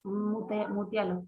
Mutealo.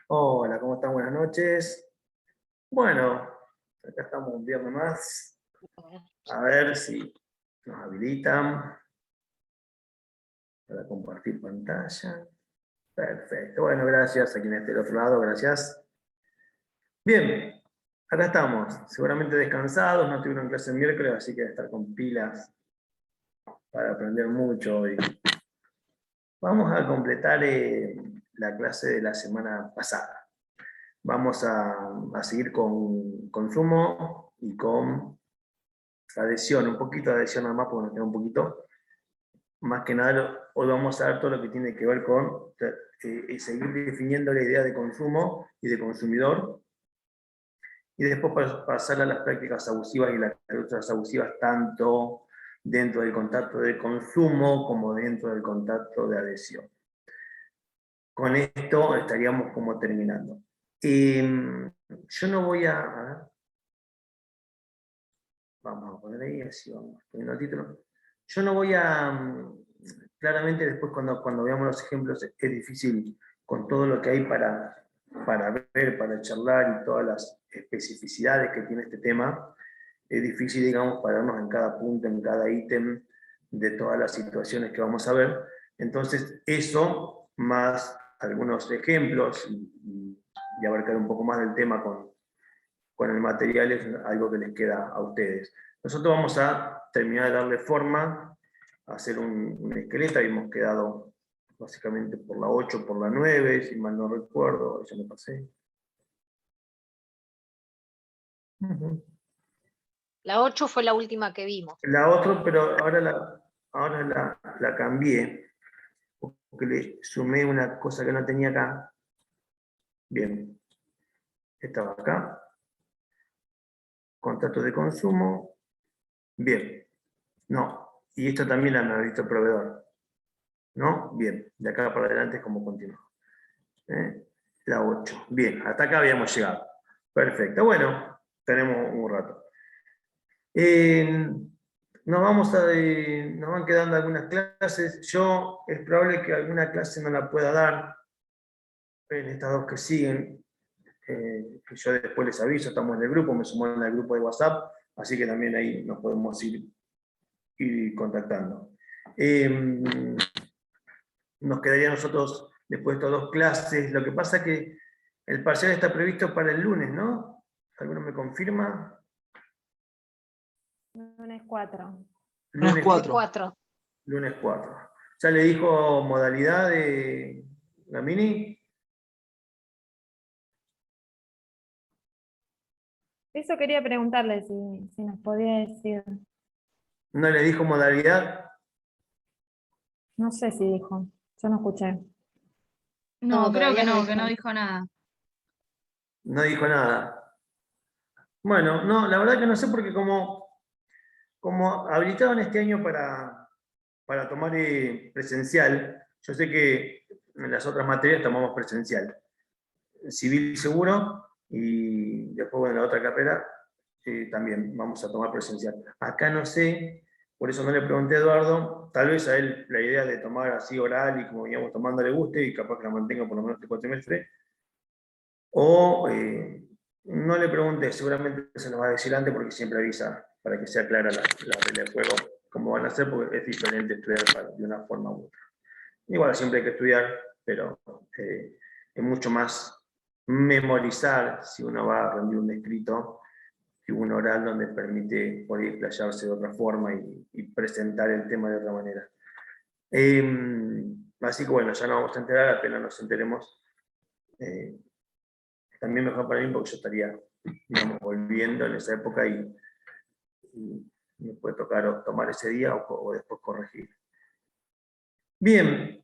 Hola, ¿cómo están? Buenas noches. Bueno, acá estamos un viernes más. A ver si nos habilitan para compartir pantalla. Perfecto. Bueno, gracias a quien esté del otro lado, gracias. Bien, acá estamos. Seguramente descansados, no tuvieron clase el miércoles, así que estar con pilas para aprender mucho hoy. Vamos a completar la clase de la semana pasada. Vamos a seguir con consumo y con adhesión, un poquito de adhesión nada más, porque nos queda un poquito. Más que nada, hoy vamos a ver todo lo que tiene que ver con seguir definiendo la idea de consumo y de consumidor, y después pasar a las prácticas abusivas y las conductas abusivas, tanto dentro del contacto de consumo como dentro del contacto de adhesión. Con esto estaríamos como terminando. Yo no voy a ver, vamos a poner ahí, así vamos poniendo el título. Yo no voy a, claramente después cuando veamos los ejemplos es difícil con todo lo que hay para ver, para charlar y todas las especificidades que tiene este tema, es difícil, digamos, pararnos en cada punto, en cada ítem de todas las situaciones que vamos a ver. Entonces, eso, más algunos ejemplos y abarcar un poco más del tema con el material, es algo que les queda a ustedes. Nosotros vamos a terminar de darle forma, a hacer un esqueleto. Habíamos quedado básicamente por la 8, por la 9, si mal no recuerdo, ya me pasé. La 8 fue la última que vimos. La otra, pero ahora la cambié, porque le sumé una cosa que no tenía acá. Bien, estaba acá. Contrato de consumo. Bien, no. Y esto también la me ha visto el proveedor. ¿No? Bien, de acá para adelante es como continúa. La 8. Bien, hasta acá habíamos llegado. Perfecto, bueno, tenemos un rato. Nos van quedando algunas clases. Es probable que alguna clase no la pueda dar en estas dos que siguen, que yo después les aviso. Estamos en el grupo, me sumo en el grupo de WhatsApp, así que también ahí nos podemos ir contactando. Nos quedaría a nosotros después de estas dos clases. Lo que pasa es que el parcial está previsto para el lunes, ¿no? ¿Alguno me confirma? Lunes 4. Lunes 4. 4. Lunes 4. ¿Ya le dijo modalidad de la mini? Eso quería preguntarle si nos podía decir. ¿No le dijo modalidad? No sé si dijo. Yo no escuché. No, No, creo que todavía no dijo nada. No dijo nada. Bueno, no, la verdad que no sé, porque como habilitaban este año para tomar presencial, yo sé que en las otras materias tomamos presencial. Civil seguro, y después, bueno, en la otra carrera también vamos a tomar presencial. Acá no sé, por eso no le pregunté a Eduardo, tal vez a él la idea de tomar así oral y como veníamos tomando le guste, y capaz que la mantenga por lo menos este cuatrimestre. O no le pregunté, seguramente se nos va a decir antes, porque siempre avisa para que sea clara la regla de juego, cómo van a hacer, porque es diferente estudiar de una forma u otra. Igual siempre hay que estudiar, pero es mucho más memorizar si uno va a rendir un escrito que un oral, donde permite poder explayarse de otra forma y presentar el tema de otra manera. Así que bueno, ya nos vamos a enterar, apenas nos enteremos. También mejor para mí, porque yo estaría, digamos, volviendo en esa época y me puede tocar o tomar ese día o después corregir. Bien,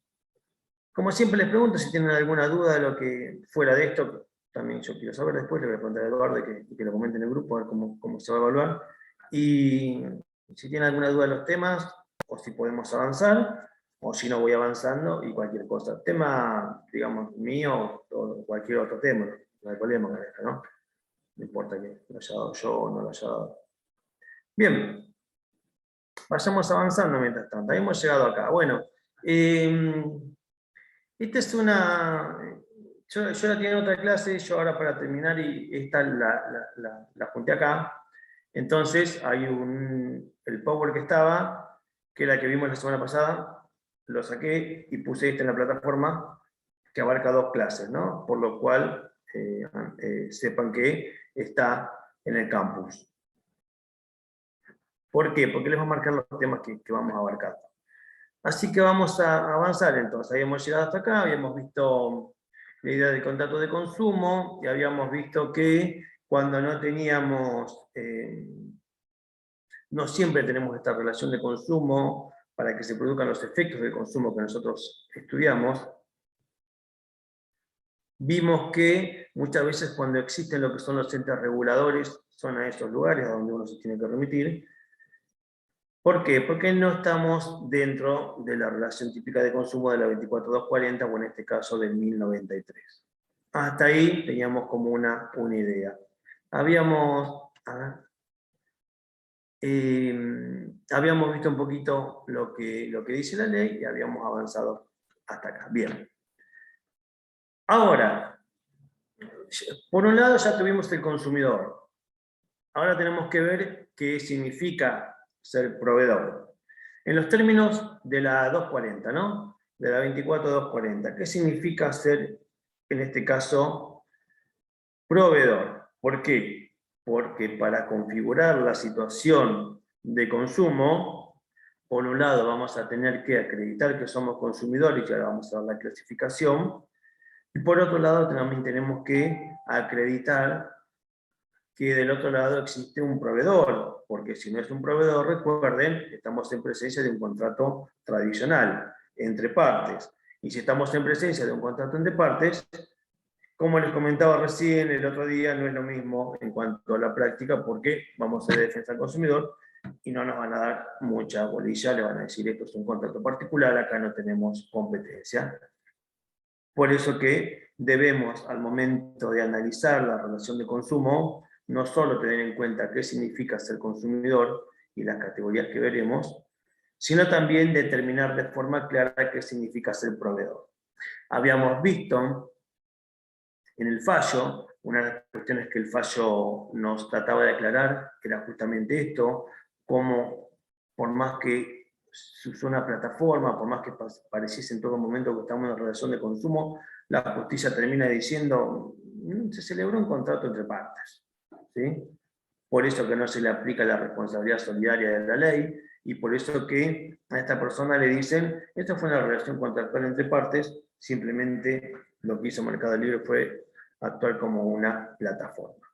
como siempre les pregunto si tienen alguna duda de lo que fuera de esto. También yo quiero saber, después le voy a preguntar a Eduardo que lo comente en el grupo, a ver cómo se va a evaluar. Y si tienen alguna duda de los temas, o si podemos avanzar, o si no voy avanzando y cualquier cosa. Tema, digamos, mío o cualquier otro tema, no hay problema con esto, ¿no? No importa que lo haya dado yo o no lo haya dado. Bien, vayamos avanzando mientras tanto. Hemos llegado acá. Bueno, esta es yo la tenía en otra clase, yo ahora para terminar, y esta la junté acá. Entonces, hay el Power que estaba, que era la que vimos la semana pasada, lo saqué y puse esta en la plataforma, que abarca 2 clases, ¿no? Por lo cual, sepan que está en el campus. ¿Por qué? Porque les voy a marcar los temas que vamos a abarcar. Así que vamos a avanzar entonces. Habíamos llegado hasta acá, habíamos visto la idea del contrato de consumo, y habíamos visto que cuando no teníamos, no siempre tenemos esta relación de consumo para que se produzcan los efectos del consumo que nosotros estudiamos. Vimos que muchas veces cuando existen lo que son los entes reguladores, son a esos lugares a donde uno se tiene que remitir. ¿Por qué? Porque no estamos dentro de la relación típica de consumo de la 24240, o en este caso del 1093. Hasta ahí teníamos como una idea. Habíamos visto un poquito lo que dice la ley y habíamos avanzado hasta acá. Bien. Ahora, por un lado ya tuvimos el consumidor. Ahora tenemos que ver qué significa ser proveedor. En los términos de la 240, ¿no? De la 24240, ¿qué significa ser, en este caso, proveedor? ¿Por qué? Porque para configurar la situación de consumo, por un lado vamos a tener que acreditar que somos consumidores, y ahora vamos a ver la clasificación, y por otro lado también tenemos que acreditar que del otro lado existe un proveedor, porque si no es un proveedor, recuerden, estamos en presencia de un contrato tradicional entre partes. Y si estamos en presencia de un contrato entre partes, como les comentaba recién, el otro día, no es lo mismo en cuanto a la práctica, porque vamos a hacer defensa al consumidor y no nos van a dar mucha bolilla, le van a decir esto es un contrato particular, acá no tenemos competencia. Por eso que debemos, al momento de analizar la relación de consumo, no solo tener en cuenta qué significa ser consumidor y las categorías que veremos, sino también determinar de forma clara qué significa ser proveedor. Habíamos visto en el fallo, una de las cuestiones que el fallo nos trataba de aclarar era justamente esto, cómo por más que se usó una plataforma, por más que pareciese en todo momento que estamos en relación de consumo, la justicia termina diciendo, se celebró un contrato entre partes, ¿sí? Por eso que no se le aplica la responsabilidad solidaria de la ley, y por eso que a esta persona le dicen, esta fue una relación contractual entre partes, simplemente lo que hizo Mercado Libre fue actuar como una plataforma.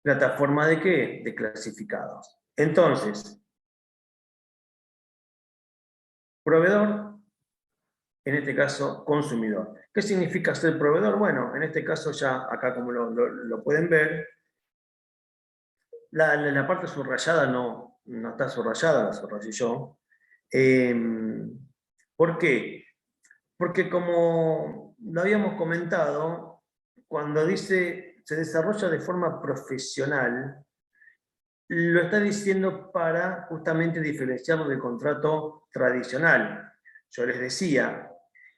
¿Plataforma de qué? De clasificados. Entonces, proveedor, en este caso consumidor. ¿Qué significa ser proveedor? Bueno, en este caso ya acá como lo pueden ver, la parte subrayada no está subrayada, la subrayé yo. ¿Por qué? Porque como lo habíamos comentado, cuando dice se desarrolla de forma profesional, lo está diciendo para justamente diferenciarlo del contrato tradicional. Yo les decía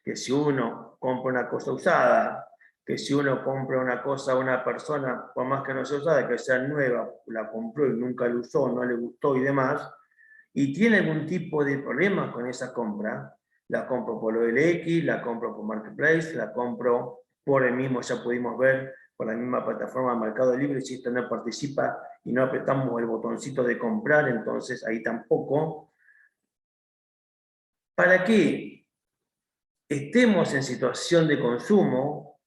que si uno compra una cosa usada, que si uno compra una cosa a una persona, por más que no sea usada, que sea nueva, la compró y nunca la usó, no le gustó y demás, y tiene algún tipo de problema con esa compra, la compro por OLX, la compro por Marketplace, la compro por el mismo, ya pudimos ver, por la misma plataforma Mercado Libre, si esto no participa y no apretamos el botoncito de comprar, entonces ahí tampoco. Para que estemos en situación de consumo,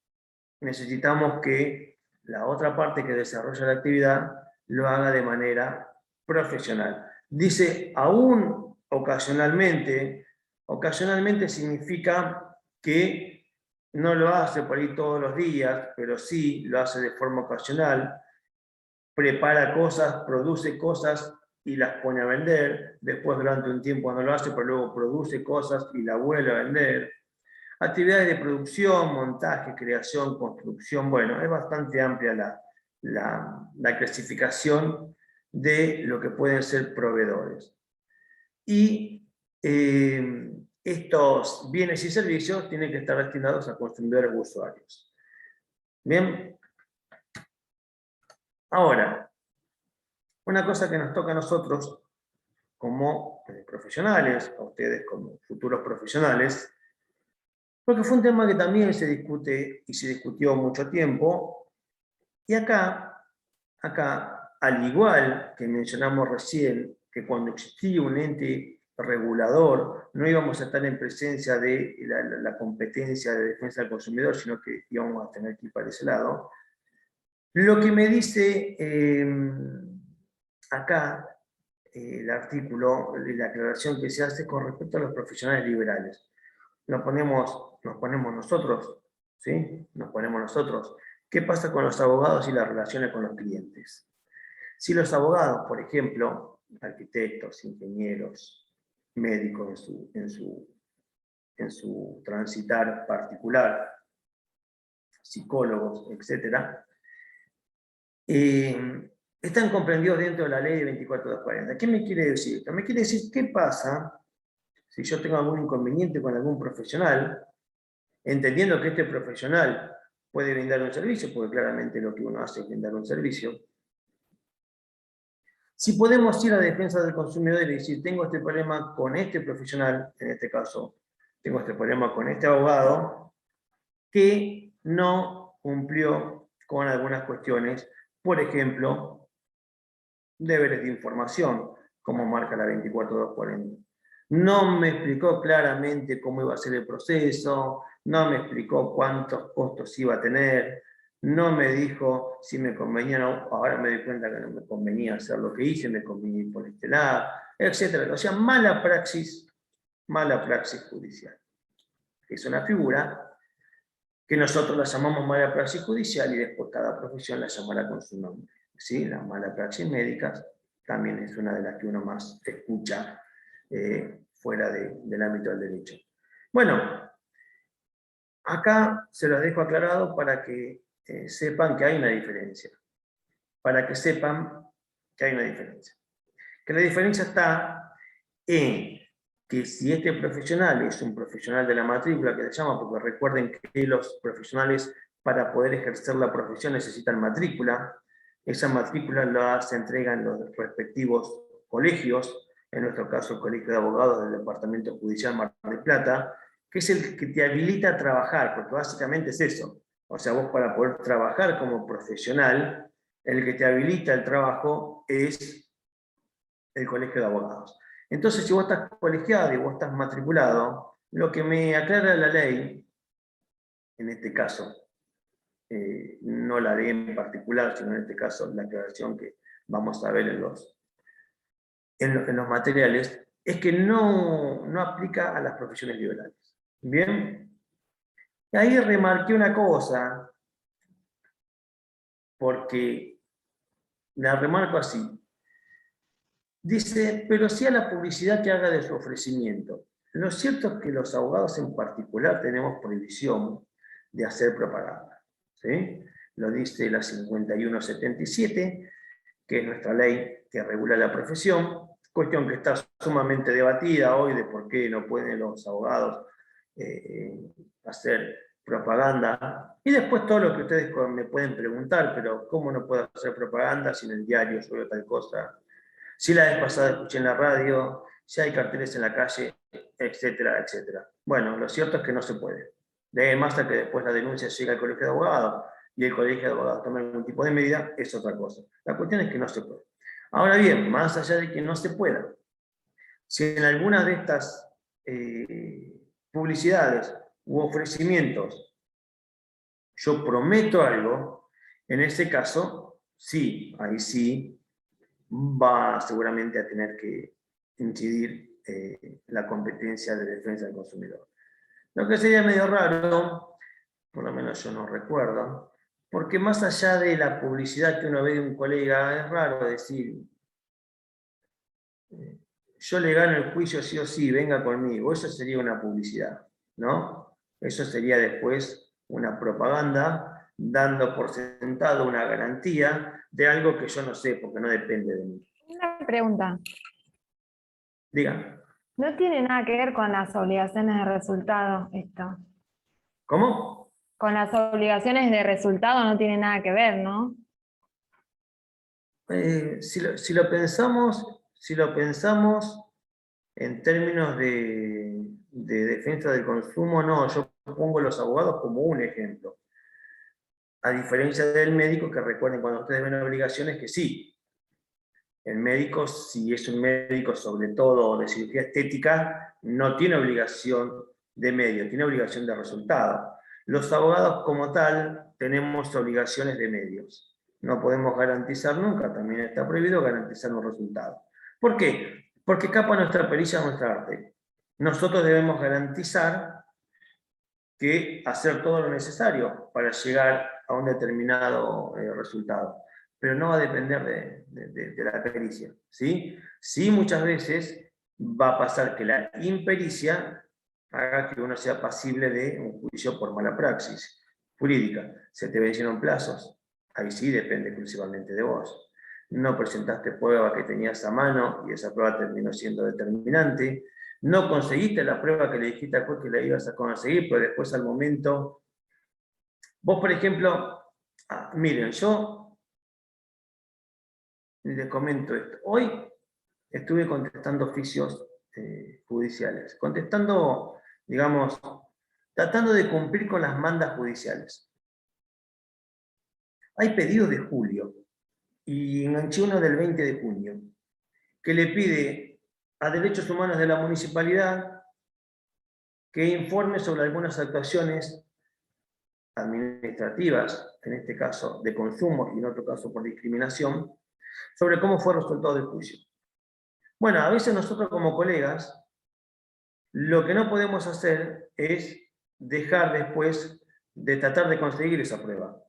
necesitamos que la otra parte que desarrolla la actividad lo haga de manera profesional. Dice, aún ocasionalmente significa que no lo hace por ahí todos los días, pero sí lo hace de forma ocasional, prepara cosas, produce cosas y las pone a vender, después durante un tiempo no lo hace, pero luego produce cosas y la vuelve a vender. Actividades de producción, montaje, creación, construcción, bueno, es bastante amplia la clasificación de lo que pueden ser proveedores. Y estos bienes y servicios tienen que estar destinados a consumidores u usuarios. Bien. Ahora, una cosa que nos toca a nosotros como profesionales, a ustedes como futuros profesionales, porque fue un tema que también se discute y se discutió mucho tiempo, y acá, al igual que mencionamos recién, que cuando existía un ente regulador, no íbamos a estar en presencia de la competencia de defensa del consumidor, sino que íbamos a tener que ir para ese lado. Lo que me dice acá el artículo, la aclaración que se hace con respecto a los profesionales liberales. Nos ponemos nosotros, ¿sí? Nos ponemos nosotros. ¿Qué pasa con los abogados y las relaciones con los clientes? Si los abogados, por ejemplo, arquitectos, ingenieros, médicos en su transitar particular, psicólogos, etc., están comprendidos dentro de la ley de 24240. ¿Qué me quiere decir? Me quiere decir qué pasa si yo tengo algún inconveniente con algún profesional, entendiendo que este profesional puede brindar un servicio, porque claramente lo que uno hace es brindar un servicio. Si podemos ir a defensa del consumidor y decir, tengo este problema con este profesional, en este caso, tengo este problema con este abogado, que no cumplió con algunas cuestiones, por ejemplo, deberes de información, como marca la 24240. No me explicó claramente cómo iba a ser el proceso, no me explicó cuántos costos iba a tener, no me dijo si me convenía, no, ahora me doy cuenta que no me convenía hacer lo que hice, me convenía ir por este lado, etc. O sea, mala praxis judicial. Es una figura que nosotros la llamamos mala praxis judicial y después cada profesión la llamará con su nombre. ¿Sí? Las malas praxis médicas también es una de las que uno más escucha fuera del ámbito del derecho. Bueno, acá se los dejo aclarado para que sepan que hay una diferencia. Para que sepan que hay una diferencia. Que la diferencia está en que si este profesional es un profesional de la matrícula, que se llama, porque recuerden que los profesionales para poder ejercer la profesión necesitan matrícula, esa matrícula se entrega en los respectivos colegios, en nuestro caso el Colegio de Abogados del Departamento Judicial Mar del Plata, que es el que te habilita a trabajar, porque básicamente es eso. O sea, vos para poder trabajar como profesional, el que te habilita el trabajo es el Colegio de Abogados. Entonces, si vos estás colegiado y vos estás matriculado, lo que me aclara la ley, en este caso, no la ley en particular, sino en este caso la aclaración que vamos a ver en los materiales, es que no aplica a las profesiones liberales. ¿Bien? Y ahí remarqué una cosa, porque la remarco así. Dice, pero sí a la publicidad que haga de su ofrecimiento. Lo cierto es que los abogados en particular tenemos prohibición de hacer propaganda. ¿Sí? Lo dice la 5177, que es nuestra ley que regula la profesión, cuestión que está sumamente debatida hoy de por qué no pueden los abogados hacer propaganda. Y después todo lo que ustedes me pueden preguntar, pero ¿cómo no puedo hacer propaganda si en el diario yo veo tal cosa? Si la vez pasada escuché en la radio, si hay carteles en la calle, etcétera, etcétera. Bueno, lo cierto es que no se puede. Más hasta que después la denuncia llega al Colegio de Abogados y el Colegio de Abogados toma algún tipo de medida, es otra cosa. La cuestión es que no se puede. Ahora bien, más allá de que no se pueda, si en alguna de estas publicidades u ofrecimientos yo prometo algo, en ese caso, sí, ahí sí, va seguramente a tener que incidir la competencia de defensa del consumidor. Lo que sería medio raro, por lo menos yo no recuerdo, porque más allá de la publicidad que uno ve de un colega, es raro decir, yo le gano el juicio sí o sí, venga conmigo. Eso sería una publicidad, ¿no? Eso sería después una propaganda dando por sentado una garantía de algo que yo no sé, porque no depende de mí. Una pregunta. Diga. No tiene nada que ver con las obligaciones de resultado esto. ¿Cómo? Con las obligaciones de resultado no tiene nada que ver, ¿no? Si lo pensamos en términos de defensa del consumo, no, yo pongo a los abogados como un ejemplo. A diferencia del médico, que recuerden cuando ustedes ven obligaciones que sí. El médico, si es un médico sobre todo de cirugía estética, no tiene obligación de medio, tiene obligación de resultado. Los abogados como tal tenemos obligaciones de medios. No podemos garantizar nunca, también está prohibido garantizar un resultado. ¿Por qué? Porque escapa nuestra pericia, nuestra arte. Nosotros debemos garantizar que hacer todo lo necesario para llegar a un determinado resultado. Pero no va a depender de la pericia. ¿Sí? Sí, muchas veces va a pasar que la impericia haga que uno sea pasible de un juicio por mala praxis jurídica. Se te vencieron plazos, ahí sí depende exclusivamente de vos. No presentaste prueba que tenías a mano y esa prueba terminó siendo determinante. No conseguiste la prueba que le dijiste al juez que la ibas a conseguir, pero después al momento... Vos, por ejemplo, miren, yo les comento esto. Hoy estuve contestando oficios judiciales, contestando, digamos, tratando de cumplir con las mandas judiciales. Hay pedidos de julio, y enganché uno del 20 de junio, que le pide a Derechos Humanos de la Municipalidad que informe sobre algunas actuaciones administrativas, en este caso de consumo y en otro caso por discriminación, sobre cómo fue resuelto el juicio. Bueno, a veces nosotros como colegas, lo que no podemos hacer es dejar después de tratar de conseguir esa prueba.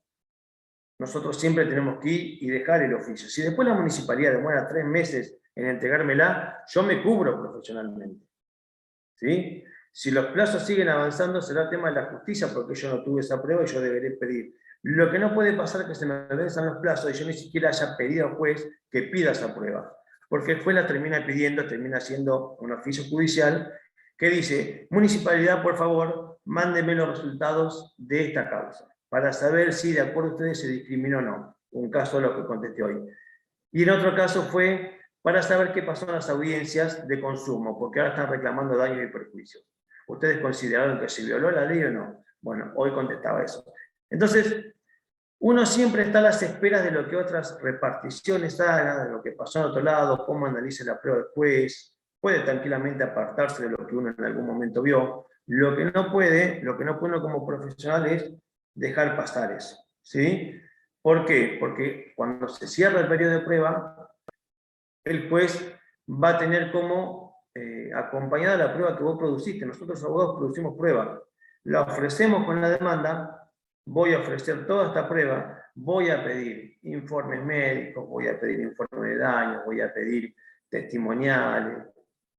Nosotros siempre tenemos que ir y dejar el oficio. Si después la municipalidad demora 3 meses en entregármela, yo me cubro profesionalmente. ¿Sí? Si los plazos siguen avanzando, será tema de la justicia, porque yo no tuve esa prueba y yo deberé pedir. Lo que no puede pasar es que se me venzan los plazos y yo ni siquiera haya pedido al juez que pida esa prueba. Porque el juez la termina pidiendo, termina siendo un oficio judicial que dice: municipalidad, por favor, mándeme los resultados de esta causa, para saber si de acuerdo a ustedes se discriminó o no. Un caso de lo que contesté hoy. Y en otro caso fue para saber qué pasó en las audiencias de consumo, porque ahora están reclamando daños y perjuicios. ¿Ustedes consideraron que se violó la ley o no? Bueno, hoy contestaba eso. Entonces, uno siempre está a las esperas de lo que otras reparticiones hagan, de lo que pasó en otro lado, cómo analice la prueba el juez, puede tranquilamente apartarse de lo que uno en algún momento vio. Lo que no puede uno como profesional es dejar pasar eso, ¿sí? ¿Por qué? Porque cuando se cierra el periodo de prueba, el juez va a tener como acompañada la prueba que vos produciste. Nosotros abogados producimos prueba, la ofrecemos con la demanda, voy a ofrecer toda esta prueba, voy a pedir informes médicos, voy a pedir informes de daño, voy a pedir testimoniales.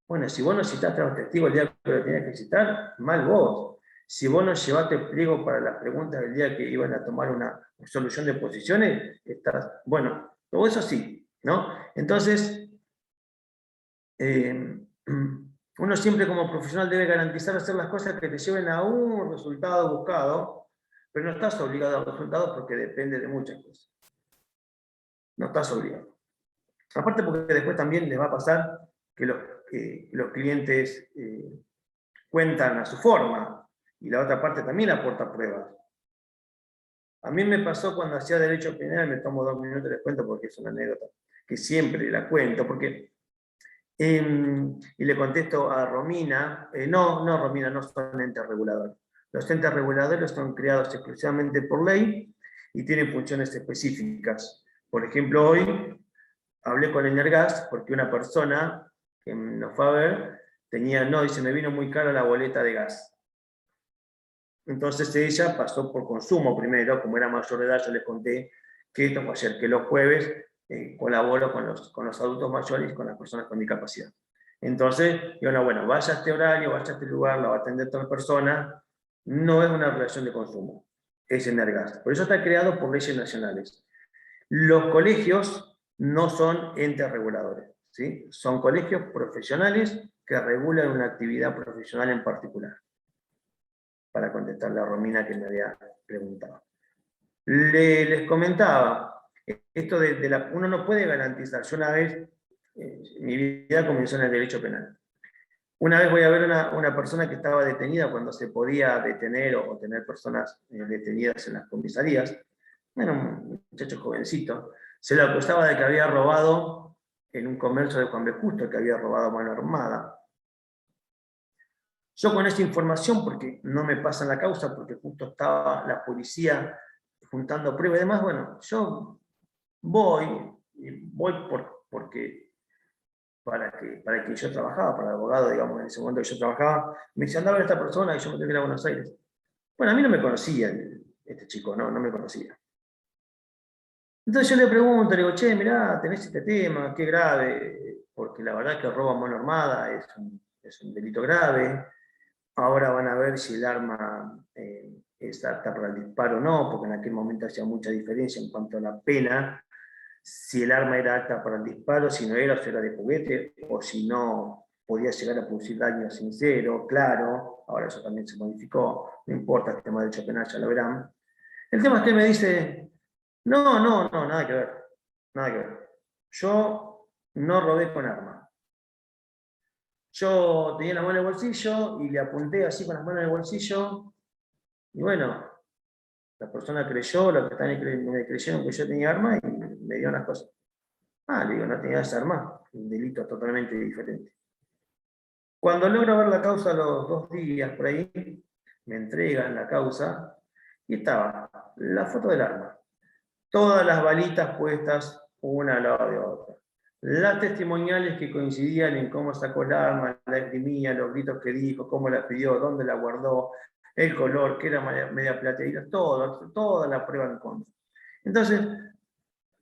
Bueno, si vos no citaste a los testigos el día que lo tenías que citar, mal vos. Si vos no llevaste el pliego para las preguntas del día que iban a tomar una solución de posiciones, estás... Bueno, todo eso sí, ¿no? Entonces, uno siempre como profesional debe garantizar hacer las cosas que te lleven a un resultado buscado, pero no estás obligado al resultado porque depende de muchas cosas. No estás obligado. Aparte porque después también les va a pasar que los clientes cuentan a su forma, y la otra parte también aporta pruebas. A mí me pasó cuando hacía derecho penal, me tomo 2 minutos y les cuento porque es una anécdota, que siempre la cuento, porque... y le contesto a Romina, no, Romina, no son entes reguladores. Los entes reguladores son creados exclusivamente por ley y tienen funciones específicas. Por ejemplo, hoy hablé con Energas porque una persona que nos fue a ver dice, me vino muy cara la boleta de gas. Entonces ella pasó por consumo primero, como era mayor de edad, yo les conté que esto fue ayer, que los jueves colaboro con los adultos mayores y con las personas con discapacidad. Entonces, digo, no, bueno, vaya a este horario, vaya a este lugar, la va a atender tal persona, no es una relación de consumo, es Energas. Por eso está creado por leyes nacionales. Los colegios no son entes reguladores, ¿sí? Son colegios profesionales que regulan una actividad profesional en particular. Para contestarle a Romina que me había preguntado. Les comentaba, esto uno no puede garantizar. Yo una vez, mi vida comenzó en el derecho penal. Una vez voy a ver una persona que estaba detenida cuando se podía detener o tener personas detenidas en las comisarías. Era un muchacho jovencito. Se le acusaba de que había robado en un comercio de Juan B. Justo, que había robado a mano armada. Yo con esa información, porque no me pasa en la causa, porque justo estaba la policía juntando pruebas y demás, bueno, yo voy porque para que yo trabajaba, para el abogado, digamos, en ese momento que yo trabajaba, me decían, andaba esta persona y yo me tengo que ir a Buenos Aires. Bueno, a mí no me conocía este chico, no me conocía. Entonces yo le pregunto, le digo, che, mirá, tenés este tema, qué grave, porque la verdad que robo a mano armada es un delito grave. Ahora van a ver si el arma es apta para el disparo o no, porque en aquel momento hacía mucha diferencia en cuanto a la pena, si el arma era apta para el disparo, si no era, o si era de juguete, o si no, podía llegar a producir daño sincero, claro. Ahora eso también se modificó, no importa, el tema del derecho penal ya lo verán. El tema es que él me dice, no, nada que ver, nada que ver. Yo no robé con arma. Yo tenía la mano en el bolsillo y le apunté así con las manos en el bolsillo. Y bueno, la persona creyó, los que están ahí me creyeron que yo tenía arma y me dio unas cosas. Le digo, no tenías arma. Un delito totalmente diferente. Cuando logro ver la causa a los 2 días por ahí, me entregan la causa y estaba la foto del arma. Todas las balitas puestas una al lado de otra. Las testimoniales que coincidían en cómo sacó el arma, la esgrimía, los gritos que dijo, cómo la pidió, dónde la guardó, el color, que era media plateadita, toda la prueba en contra. Entonces,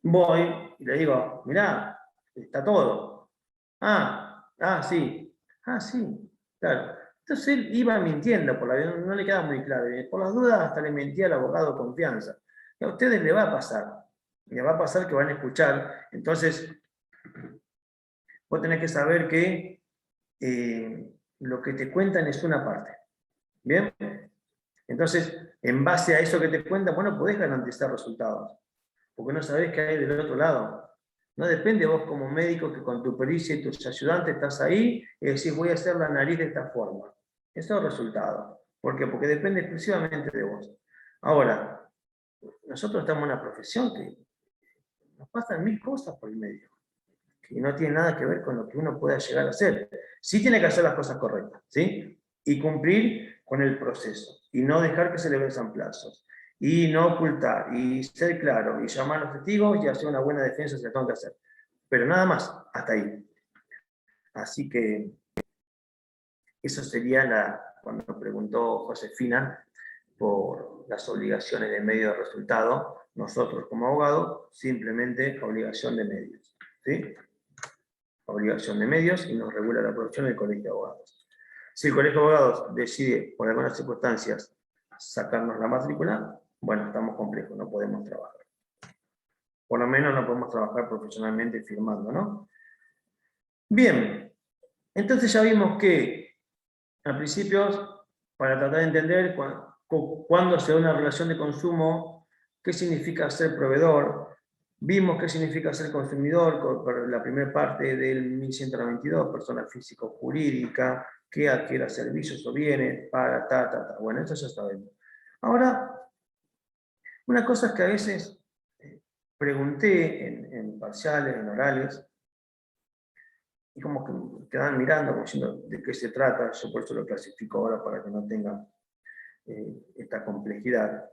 voy y le digo, mirá, está todo. Sí, claro. Entonces él iba mintiendo, no le quedaba muy claro. Por las dudas hasta le mentía al abogado de confianza. Y a ustedes les va a pasar que van a escuchar. Entonces, vos tenés que saber que lo que te cuentan es una parte. ¿Bien? Entonces, en base a eso que te cuentan, vos no podés garantizar resultados, porque no sabés qué hay del otro lado. No depende vos como médico que con tu pericia y tus ayudantes estás ahí y decís, voy a hacer la nariz de esta forma. Eso es resultado. ¿Por qué? Porque depende exclusivamente de vos. Ahora, nosotros estamos en una profesión que nos pasan 1000 cosas por el medio, que no tiene nada que ver con lo que uno pueda llegar a hacer. Sí tiene que hacer las cosas correctas, ¿sí? Y cumplir con el proceso, y no dejar que se le venzan plazos, y no ocultar, y ser claro, y llamar a los testigos, y hacer una buena defensa si lo tengo que hacer. Pero nada más, hasta ahí. Así que eso sería cuando preguntó Josefina por las obligaciones de medio de resultado. Nosotros como abogados, simplemente obligación de medios, ¿sí? Obligación de medios, y nos regula la producción del Colegio de Abogados. Si el Colegio de Abogados decide, por algunas circunstancias, sacarnos la matrícula, bueno, estamos complejos, no podemos trabajar. Por lo menos no podemos trabajar profesionalmente firmando, ¿no? Bien, entonces ya vimos que, al principio, para tratar de entender cuándo se da una relación de consumo, qué significa ser proveedor, vimos qué significa ser consumidor, por la primera parte del 1192, persona físico-jurídica, que adquiera servicios o bienes, para, Bueno, eso ya sabemos. Ahora, una cosa es que a veces pregunté en parciales, en orales, y como que me quedaban mirando, como diciendo de qué se trata. Yo por eso lo clasifico ahora para que no tenga esta complejidad.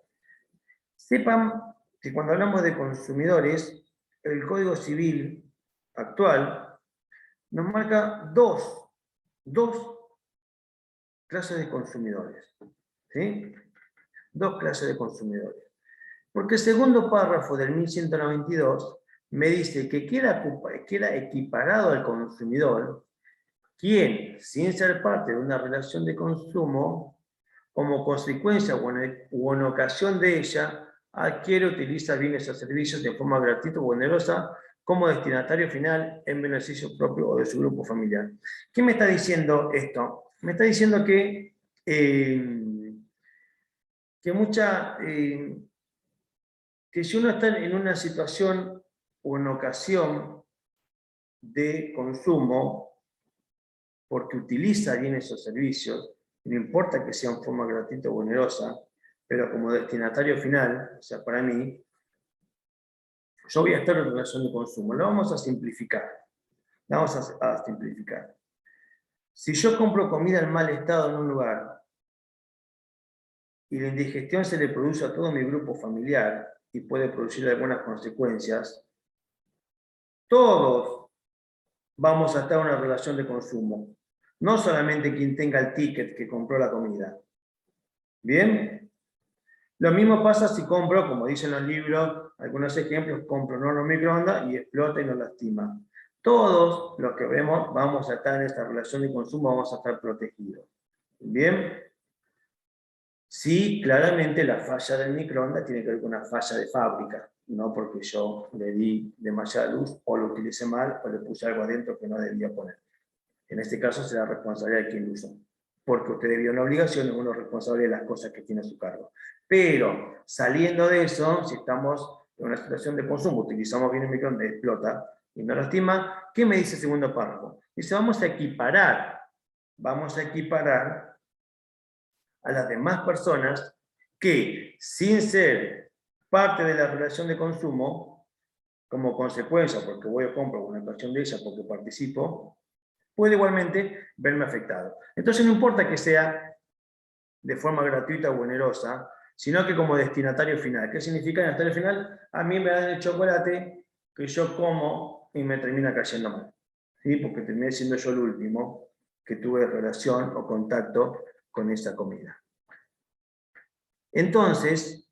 Sepan que cuando hablamos de consumidores, el Código Civil actual nos marca dos clases de consumidores. ¿Sí? 2 clases de consumidores. Porque el segundo párrafo del 1192 me dice que queda equiparado al consumidor quien, sin ser parte de una relación de consumo, como consecuencia o en ocasión de ella, adquiere o utiliza bienes o servicios de forma gratuita o onerosa como destinatario final en beneficio propio o de su grupo familiar. ¿Qué me está diciendo esto? Me está diciendo que que si uno está en una situación o en ocasión de consumo, porque utiliza bienes o servicios, no importa que sea en forma gratuita o onerosa, pero como destinatario final, o sea, para mí, yo voy a estar en relación de consumo. Lo vamos a simplificar. La vamos a simplificar. Si yo compro comida en mal estado en un lugar y la indigestión se le produce a todo mi grupo familiar y puede producir algunas consecuencias, todos vamos a estar en una relación de consumo. No solamente quien tenga el ticket que compró la comida. ¿Bien? Lo mismo pasa si compro, como dicen los libros, algunos ejemplos, compro un horno microondas y explota y nos lastima. Todos los que vemos vamos a estar en esta relación de consumo, vamos a estar protegidos. ¿Bien? Sí, claramente la falla del microondas tiene que ver con una falla de fábrica, no porque yo le di demasiada luz o lo utilicé mal o le puse algo adentro que no debía poner. En este caso será responsabilidad de quien lo usó, porque usted debió una obligación y uno es responsable de las cosas que tiene a su cargo. Pero saliendo de eso, si estamos en una situación de consumo, utilizamos bien el microondas, explota y no lastima, ¿qué me dice el segundo párrafo? Dice, vamos a equiparar a las demás personas que, sin ser parte de la relación de consumo, como consecuencia, porque voy a comprar una ocasión de ella porque participo, puede igualmente verme afectado. Entonces no importa que sea de forma gratuita o onerosa, sino que como destinatario final. ¿Qué significa destinatario final? A mí me dan el chocolate que yo como y me termina cayendo mal. ¿Sí? Porque terminé siendo yo el último que tuve relación o contacto con esa comida. Entonces,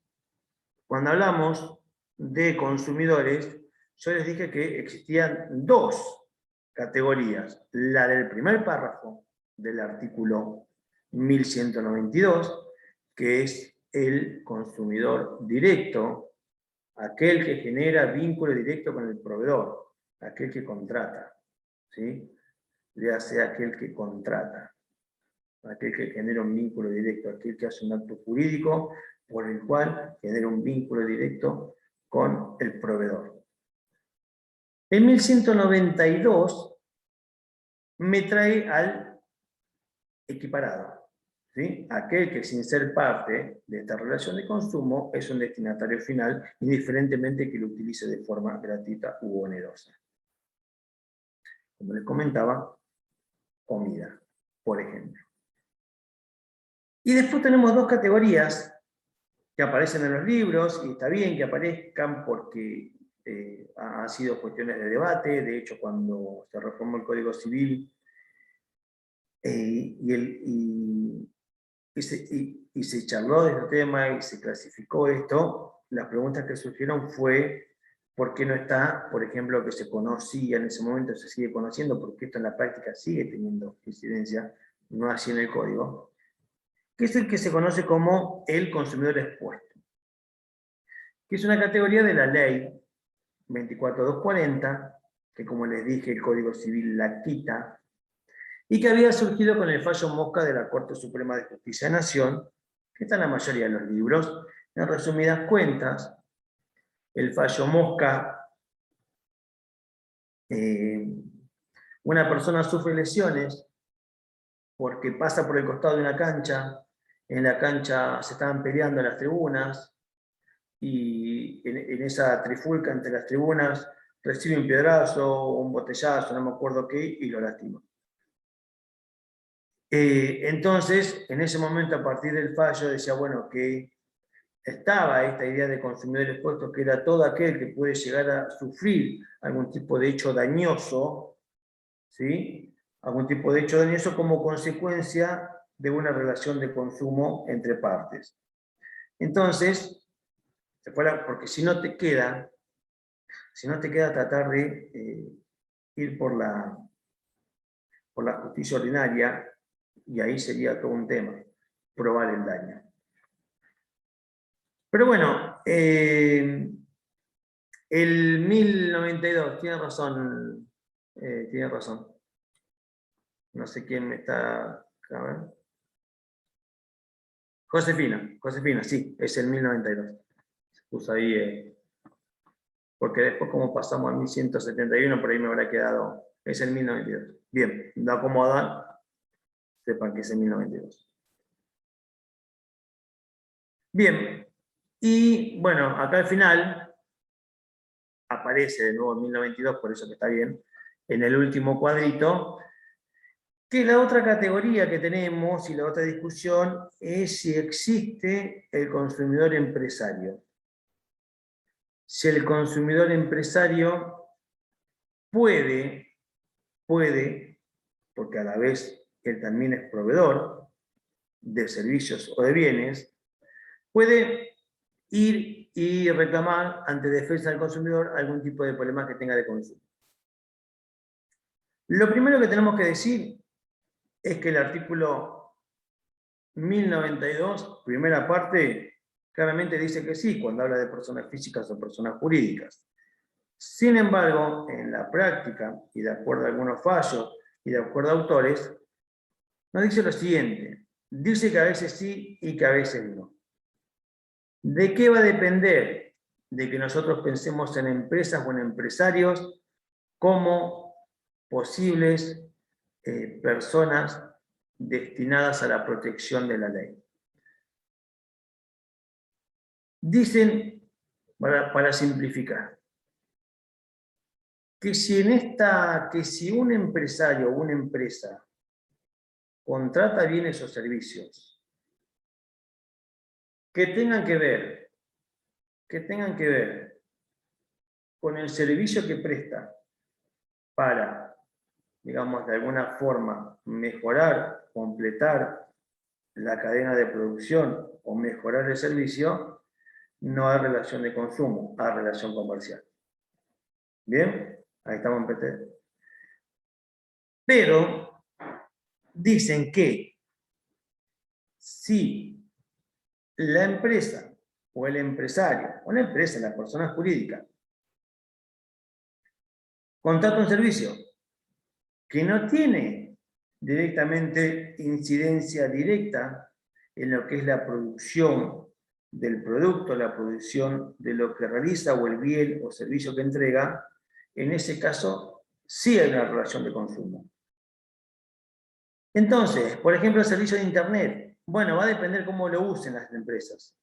cuando hablamos de consumidores, yo les dije que existían dos categorías. La del primer párrafo del artículo 1192, que es el consumidor directo, aquel que genera vínculo directo con el proveedor, aquel que contrata, ¿sí? Ya sea aquel que contrata, aquel que genera un vínculo directo, aquel que hace un acto jurídico por el cual genera un vínculo directo con el proveedor. En 1192 me trae al equiparado, ¿sí? Aquel que sin ser parte de esta relación de consumo es un destinatario final, indiferentemente que lo utilice de forma gratuita u onerosa. Como les comentaba, comida, por ejemplo. Y después tenemos dos categorías que aparecen en los libros, y está bien que aparezcan porque han sido cuestiones de debate. De hecho, cuando se reformó el Código Civil y se charló de este tema y se clasificó esto, las preguntas que surgieron fue ¿por qué no está, por ejemplo, que se conocía en ese momento, se sigue conociendo, porque esto en la práctica sigue teniendo incidencia, no así en el código, que es el que se conoce como el consumidor expuesto, que es una categoría de la ley 24240, que como les dije el Código Civil la quita, y que había surgido con el fallo Mosca de la Corte Suprema de Justicia de Nación, que está en la mayoría de los libros. En resumidas cuentas, el fallo Mosca, una persona sufre lesiones porque pasa por el costado de una cancha, en la cancha se estaban peleando en las tribunas, y en esa trifulca entre las tribunas recibe un piedrazo, un botellazo, no me acuerdo qué, y lo lastima. Entonces, en ese momento, a partir del fallo, decía, bueno, que estaba esta idea de consumidor expuesto, que era todo aquel que puede llegar a sufrir algún tipo de hecho dañoso, ¿sí? Algún tipo de hecho dañoso como consecuencia de una relación de consumo entre partes. Entonces, porque si no te queda tratar de ir por la justicia ordinaria, y ahí sería todo un tema, probar el daño. Pero bueno, El 1092, tiene razón. Tiene razón. No sé quién me está... A ver. Josefina, sí, es el 1092. Se puso ahí, porque después como pasamos al 1171, por ahí me habrá quedado, es el 1092. Bien, lo acomodan, sepan que es el 1092. Bien, y bueno, acá al final aparece de nuevo el 1092, por eso que está bien, en el último cuadrito, que la otra categoría que tenemos y la otra discusión es si existe el consumidor empresario. Si el consumidor empresario puede, porque a la vez él también es proveedor de servicios o de bienes, puede ir y reclamar ante defensa del consumidor algún tipo de problema que tenga de consumo. Lo primero que tenemos que decir es que el artículo 1092, primera parte, claramente dice que sí, cuando habla de personas físicas o personas jurídicas. Sin embargo, en la práctica, y de acuerdo a algunos fallos y de acuerdo a autores, nos dice lo siguiente, dice que a veces sí y que a veces no. ¿De qué va a depender? De que nosotros pensemos en empresas o en empresarios como posibles personas destinadas a la protección de la ley. Dicen, para simplificar, que si un empresario o una empresa contrata bienes o servicios que tengan que ver con el servicio que presta para, digamos, de alguna forma mejorar, completar la cadena de producción o mejorar el servicio, no hay relación de consumo, hay relación comercial. ¿Bien? Ahí estamos en PT. Pero dicen que si la empresa o el empresario, o la empresa, la persona jurídica, contrata un servicio que no tiene directamente incidencia directa en lo que es la producción del producto, la producción de lo que realiza o el bien o servicio que entrega, en ese caso sí hay una relación de consumo. Entonces, por ejemplo, el servicio de Internet, bueno, va a depender cómo lo usen las empresas.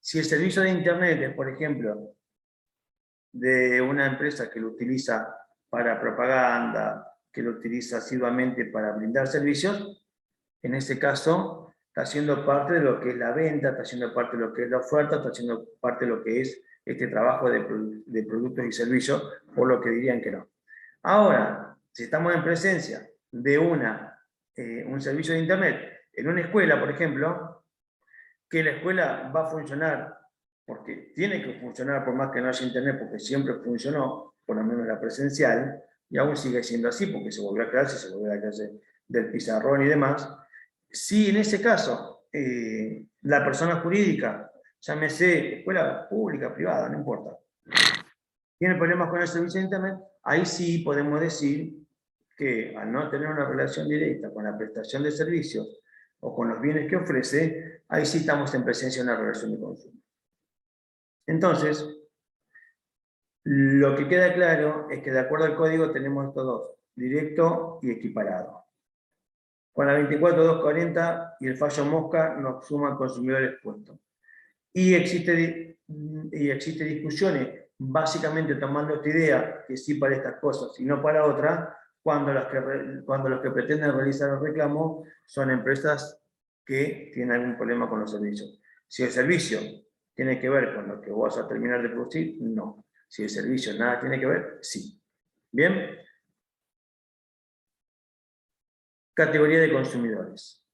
Si el servicio de Internet es, por ejemplo, de una empresa que lo utiliza para propaganda, que lo utiliza asiduamente para brindar servicios, en ese caso está haciendo parte de lo que es la venta, está haciendo parte de lo que es la oferta, está haciendo parte de lo que es este trabajo de productos y servicios, por lo que dirían que no. Ahora, si estamos en presencia de un servicio de Internet en una escuela, por ejemplo, que la escuela va a funcionar, porque tiene que funcionar por más que no haya Internet, porque siempre funcionó, por lo menos la presencial, y aún sigue siendo así, porque se volvió a clase, se volvió a la clase del pizarrón y demás. Si en ese caso la persona jurídica, llámese escuela pública, privada, no importa, tiene problemas con el servicio de Internet, ahí sí podemos decir que al no tener una relación directa con la prestación de servicios o con los bienes que ofrece, ahí sí estamos en presencia de una relación de consumo. Entonces, lo que queda claro es que de acuerdo al código tenemos estos dos, directo y equiparado. Con la 24240 y el fallo Mosca nos suma consumidor expuesto. Y existe discusiones, básicamente tomando esta idea, que sí para estas cosas y no para otras, cuando los que pretenden realizar el reclamo son empresas que tienen algún problema con los servicios. Si el servicio tiene que ver con lo que vos vas a terminar de producir, no. Si el servicio nada tiene que ver, sí. ¿Bien? Categoría de consumidores.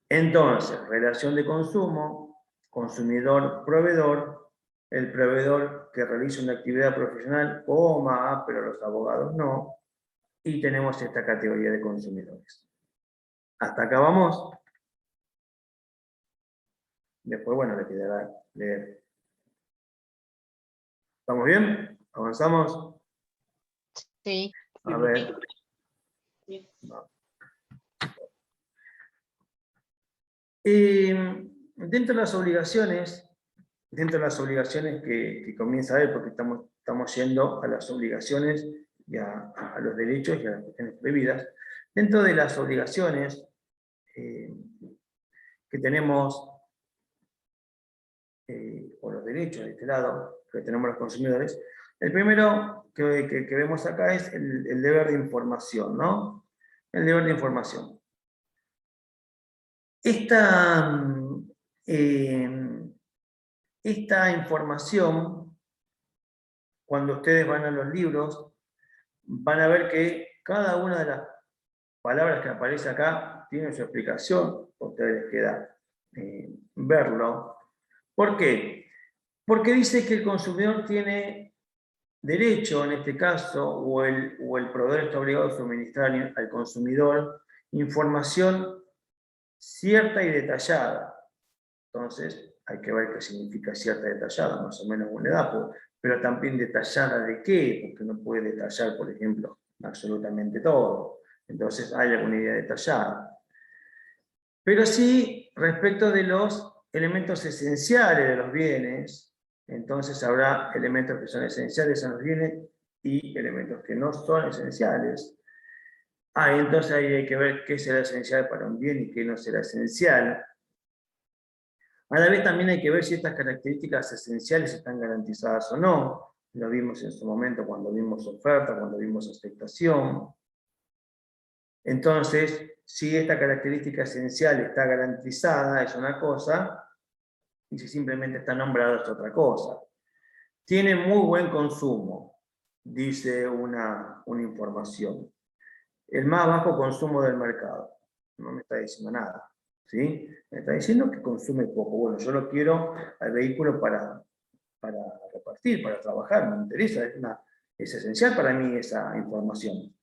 Entonces, relación de consumo, consumidor-proveedor, el proveedor que realiza una actividad profesional, pero los abogados no, y tenemos esta categoría de consumidores. Hasta acá vamos. Después, bueno, le quedará leer. ¿Estamos bien? ¿Avanzamos? Sí. A ver. Dentro de las obligaciones que comienza a ver, porque estamos yendo a las obligaciones y a los derechos y a las cuestiones prohibidas, dentro de las obligaciones que tenemos, o los derechos de este lado, que tenemos los consumidores, el primero que vemos acá es el deber de información, ¿no? El deber de información. Esta información, cuando ustedes van a los libros, van a ver que cada una de las palabras que aparece acá tiene su explicación, a ustedes les queda verlo. ¿Por qué? Porque dice que el consumidor tiene derecho, en este caso, o el proveedor está obligado a suministrar al consumidor información cierta y detallada. Entonces, hay que ver qué significa cierta y detallada, más o menos una edad, pero también detallada de qué, porque no puede detallar, por ejemplo, absolutamente todo. Entonces, hay alguna idea detallada. Pero sí, respecto de los elementos esenciales de los bienes, entonces habrá elementos que son esenciales en los bienes y elementos que no son esenciales. Entonces ahí hay que ver qué será esencial para un bien y qué no será esencial. A la vez también hay que ver si estas características esenciales están garantizadas o no. Lo vimos en su momento cuando vimos oferta, cuando vimos aceptación. Entonces, si esta característica esencial está garantizada, es una cosa, y si simplemente está nombrada, es otra cosa. Tiene muy buen consumo, dice una información. El más bajo consumo del mercado. No me está diciendo nada. ¿Sí? Me está diciendo que consume poco. Bueno, yo lo quiero al vehículo para repartir, para trabajar, me interesa, es esencial para mí esa información.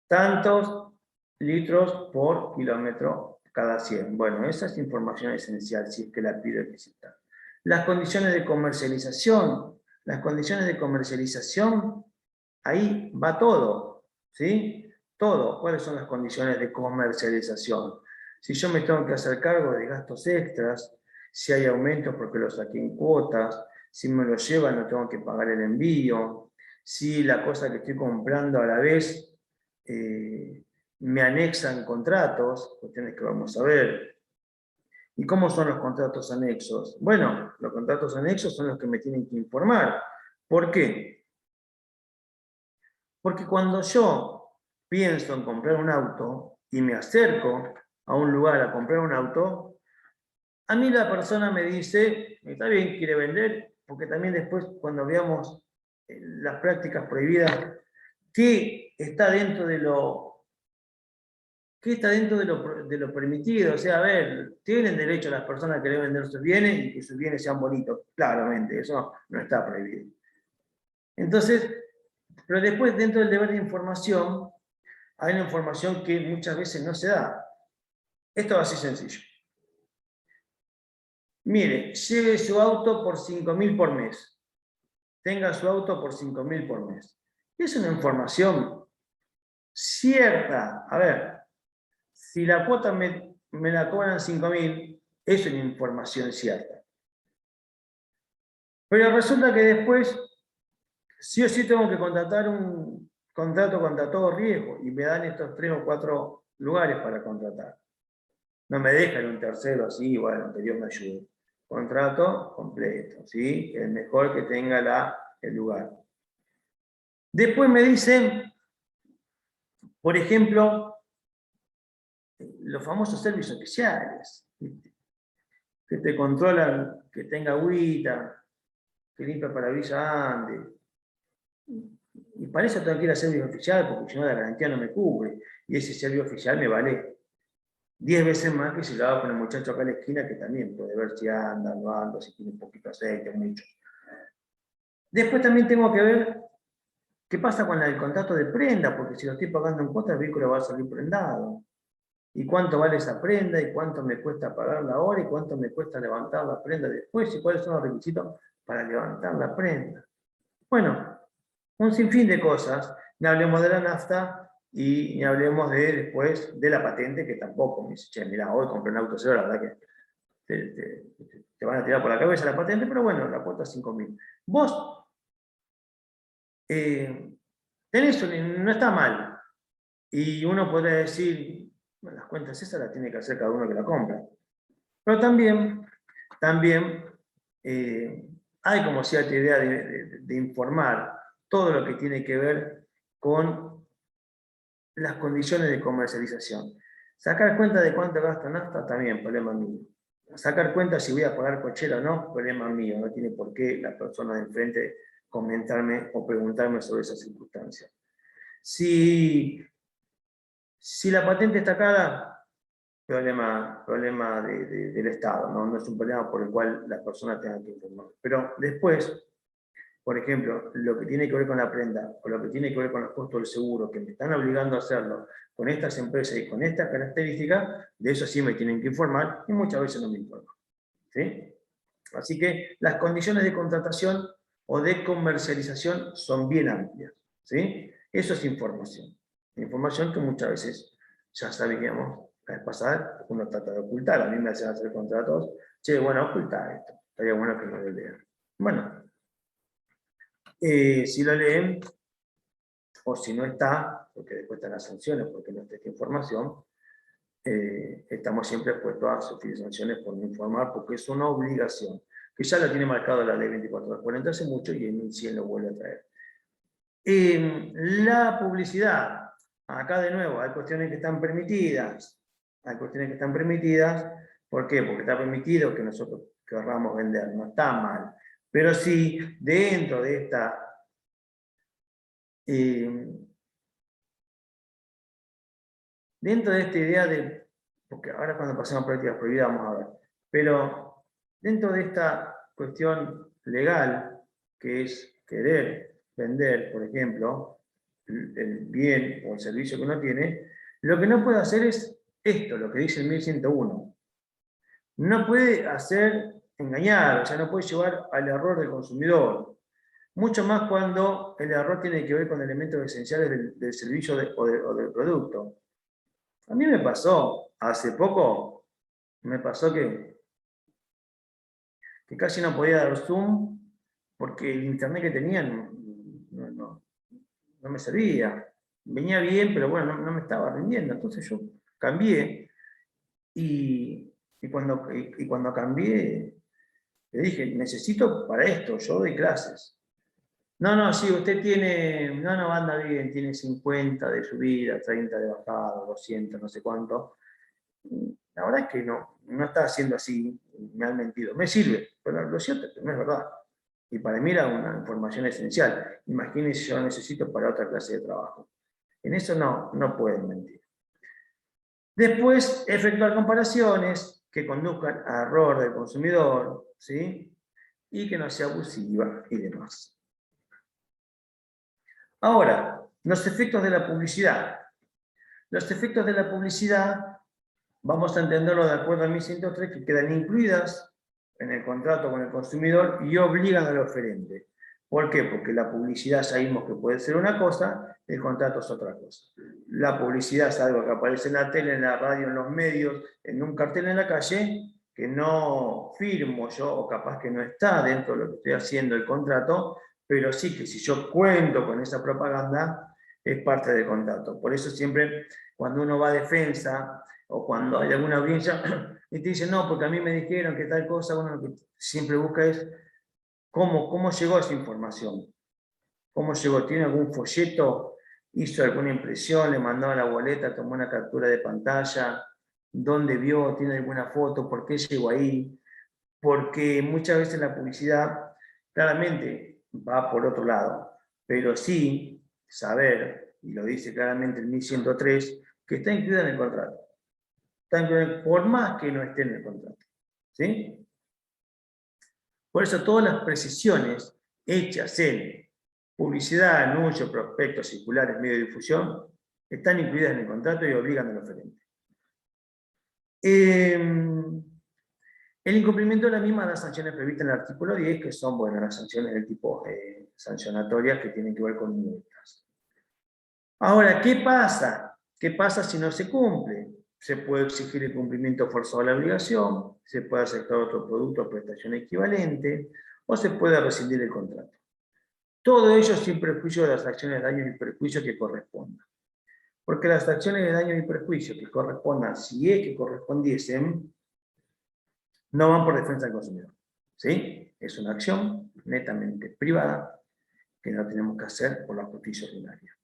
Tantos litros por kilómetro cada 100. Bueno, esa es información esencial, si es que la pido explícita. Las condiciones de comercialización. Las condiciones de comercialización, ahí va todo, ¿sí? Todo. ¿Cuáles son las condiciones de comercialización? Si yo me tengo que hacer cargo de gastos extras, si hay aumentos porque los saqué en cuotas, si me lo llevan no tengo que pagar el envío, si la cosa que estoy comprando a la vez me anexan contratos, cuestiones que vamos a ver. ¿Y cómo son los contratos anexos? Bueno, los contratos anexos son los que me tienen que informar. ¿Por qué? Porque cuando yo pienso en comprar un auto y me acerco a un lugar a comprar un auto, a mí la persona me dice, está bien, quiere vender, porque también después cuando veamos las prácticas prohibidas, ¿qué está dentro de lo permitido? O sea, a ver, tienen derecho las personas a querer vender sus bienes y que sus bienes sean bonitos, claramente, eso no está prohibido. Entonces, pero después dentro del deber de información, hay una información que muchas veces no se da. Esto es así sencillo. Mire, lleve su auto por 5.000 por mes. Tenga su auto por 5.000 por mes. Es una información cierta. A ver, si la cuota me la cobran 5.000, es una información cierta. Pero resulta que después, sí o sí tengo que contratar un contrato contra todo riesgo y me dan estos 3 o 4 lugares para contratar. No me dejan un tercero así, bueno, que Dios me ayude. Contrato completo, ¿sí? El mejor que tenga el lugar. Después me dicen, por ejemplo, los famosos servicios oficiales, que te controlan, que tenga agüita, que limpia parabrisas ande. Y para eso tengo que ir a servicio oficial, porque si no la garantía no me cubre. Y ese servicio oficial me vale 10 veces más que si lo hago con el muchacho acá en la esquina, que también puede ver si anda, no anda, si tiene un poquito de aceite, mucho. Después también tengo que ver qué pasa con el contrato de prenda, porque si lo estoy pagando en cuotas, el vehículo va a salir prendado. ¿Y cuánto vale esa prenda? ¿Y cuánto me cuesta pagarla ahora? ¿Y cuánto me cuesta levantar la prenda después? ¿Y cuáles son los requisitos para levantar la prenda. Bueno, un sinfín de cosas. Ni hablemos de la nafta y ni hablemos después de la patente, que tampoco me dice, che, mirá, hoy compré un auto cero, la verdad que te van a tirar por la cabeza la patente, pero bueno, la cuota es 5.000. Vos tenés, no está mal. Y uno podría decir, bueno, las cuentas esas las tiene que hacer cada uno que la compra. Pero también hay como cierta idea de informar todo lo que tiene que ver con las condiciones de comercialización. Sacar cuenta de cuánto gasta nafta, también, problema mío. Sacar cuenta si voy a pagar cochera o no, problema mío. No tiene por qué la persona de enfrente comentarme o preguntarme sobre esa circunstancia. Si la patente está cara, problema del Estado, ¿no? No es un problema por el cual la persona tenga que informar. Pero después, por ejemplo, lo que tiene que ver con la prenda, o lo que tiene que ver con los costos del seguro, que me están obligando a hacerlo con estas empresas y con estas características, de eso sí me tienen que informar, y muchas veces no me informan. ¿Sí? Así que las condiciones de contratación o de comercialización son bien amplias. ¿Sí? Eso es información. Información que muchas veces ya sabíamos. La vez pasada uno trata de ocultar. A mí me hacen hacer contratos. Che, bueno, ocultar esto. Estaría bueno que no lo lean. Bueno, si lo leen, o si no está, porque después están las sanciones, porque no está esta información, estamos siempre expuestos a sufrir sanciones por no informar, porque es una obligación, que ya la tiene marcado la ley 24/40 hace mucho y en 1100 lo vuelve a traer. La publicidad, acá de nuevo, hay cuestiones que están permitidas. Hay cuestiones que están permitidas. ¿Por qué? Porque está permitido que nosotros querramos vender, no está mal. Pero sí, dentro de esta idea de, porque ahora cuando pasamos prácticas prohibidas vamos a ver, pero dentro de esta cuestión legal, que es querer vender, por ejemplo, el bien o el servicio que uno tiene, lo que no puede hacer es esto, lo que dice el 1101. No puede hacer engañar, o sea, no puede llevar al error del consumidor. Mucho más cuando el error tiene que ver con elementos esenciales del servicio o del producto. A mí me pasó, hace poco, me pasó que casi no podía dar zoom porque el internet que tenía no me servía. Venía bien, pero bueno, no me estaba rindiendo. Entonces yo cambié y cuando cambié, le dije, necesito para esto, yo doy clases. No, sí, usted tiene, no, anda bien, tiene 50 de subida, 30 de bajada, 200, no sé cuánto. La verdad es que no está haciendo así, me han mentido. Me sirve, pero lo cierto es que no es verdad. Y para mí era una información esencial. Imagínense, yo lo necesito para otra clase de trabajo. En eso no pueden mentir. Después, efectuar comparaciones que conduzcan a error del consumidor, ¿sí? Y que no sea abusiva y demás. Ahora, los efectos de la publicidad. Los efectos de la publicidad, vamos a entenderlo de acuerdo a 1103, que quedan incluidas en el contrato con el consumidor y obligan al oferente. ¿Por qué? Porque la publicidad sabemos que puede ser una cosa, el contrato es otra cosa. La publicidad es algo que aparece en la tele, en la radio, en los medios, en un cartel en la calle, que no firmo yo, o capaz que no está dentro de lo que estoy haciendo el contrato, pero sí que si yo cuento con esa propaganda, es parte del contrato. Por eso siempre, cuando uno va a defensa, o cuando hay alguna audiencia, y te dicen, no, porque a mí me dijeron que tal cosa, uno lo que siempre busca es cómo llegó esa información. ¿Cómo llegó? ¿Tiene algún folleto? ¿Hizo alguna impresión? ¿Le mandó la boleta? ¿Tomó una captura de pantalla? ¿Dónde vio? ¿Tiene alguna foto? ¿Por qué llegó ahí? Porque muchas veces la publicidad claramente va por otro lado, pero sí saber, y lo dice claramente el 1103, que está incluida en el contrato. Está incluida por más que no esté en el contrato. ¿Sí? Por eso todas las precisiones hechas en publicidad, anuncio, prospectos, circulares, medios de difusión, están incluidas en el contrato y obligan al oferente. El incumplimiento de la misma da sanciones previstas en el artículo 10, que son, bueno, las sanciones del tipo sancionatorias que tienen que ver con multas. Ahora, ¿qué pasa? ¿Qué pasa si no se cumple? Se puede exigir el cumplimiento forzado de la obligación, se puede aceptar otro producto o prestación equivalente, o se puede rescindir el contrato. Todo ello sin perjuicio de las acciones de daños y perjuicios que correspondan. Porque las acciones de daños y perjuicios que correspondan, si es que correspondiesen, no van por defensa del consumidor. ¿Sí? Es una acción netamente privada que no tenemos que hacer por la justicia ordinaria.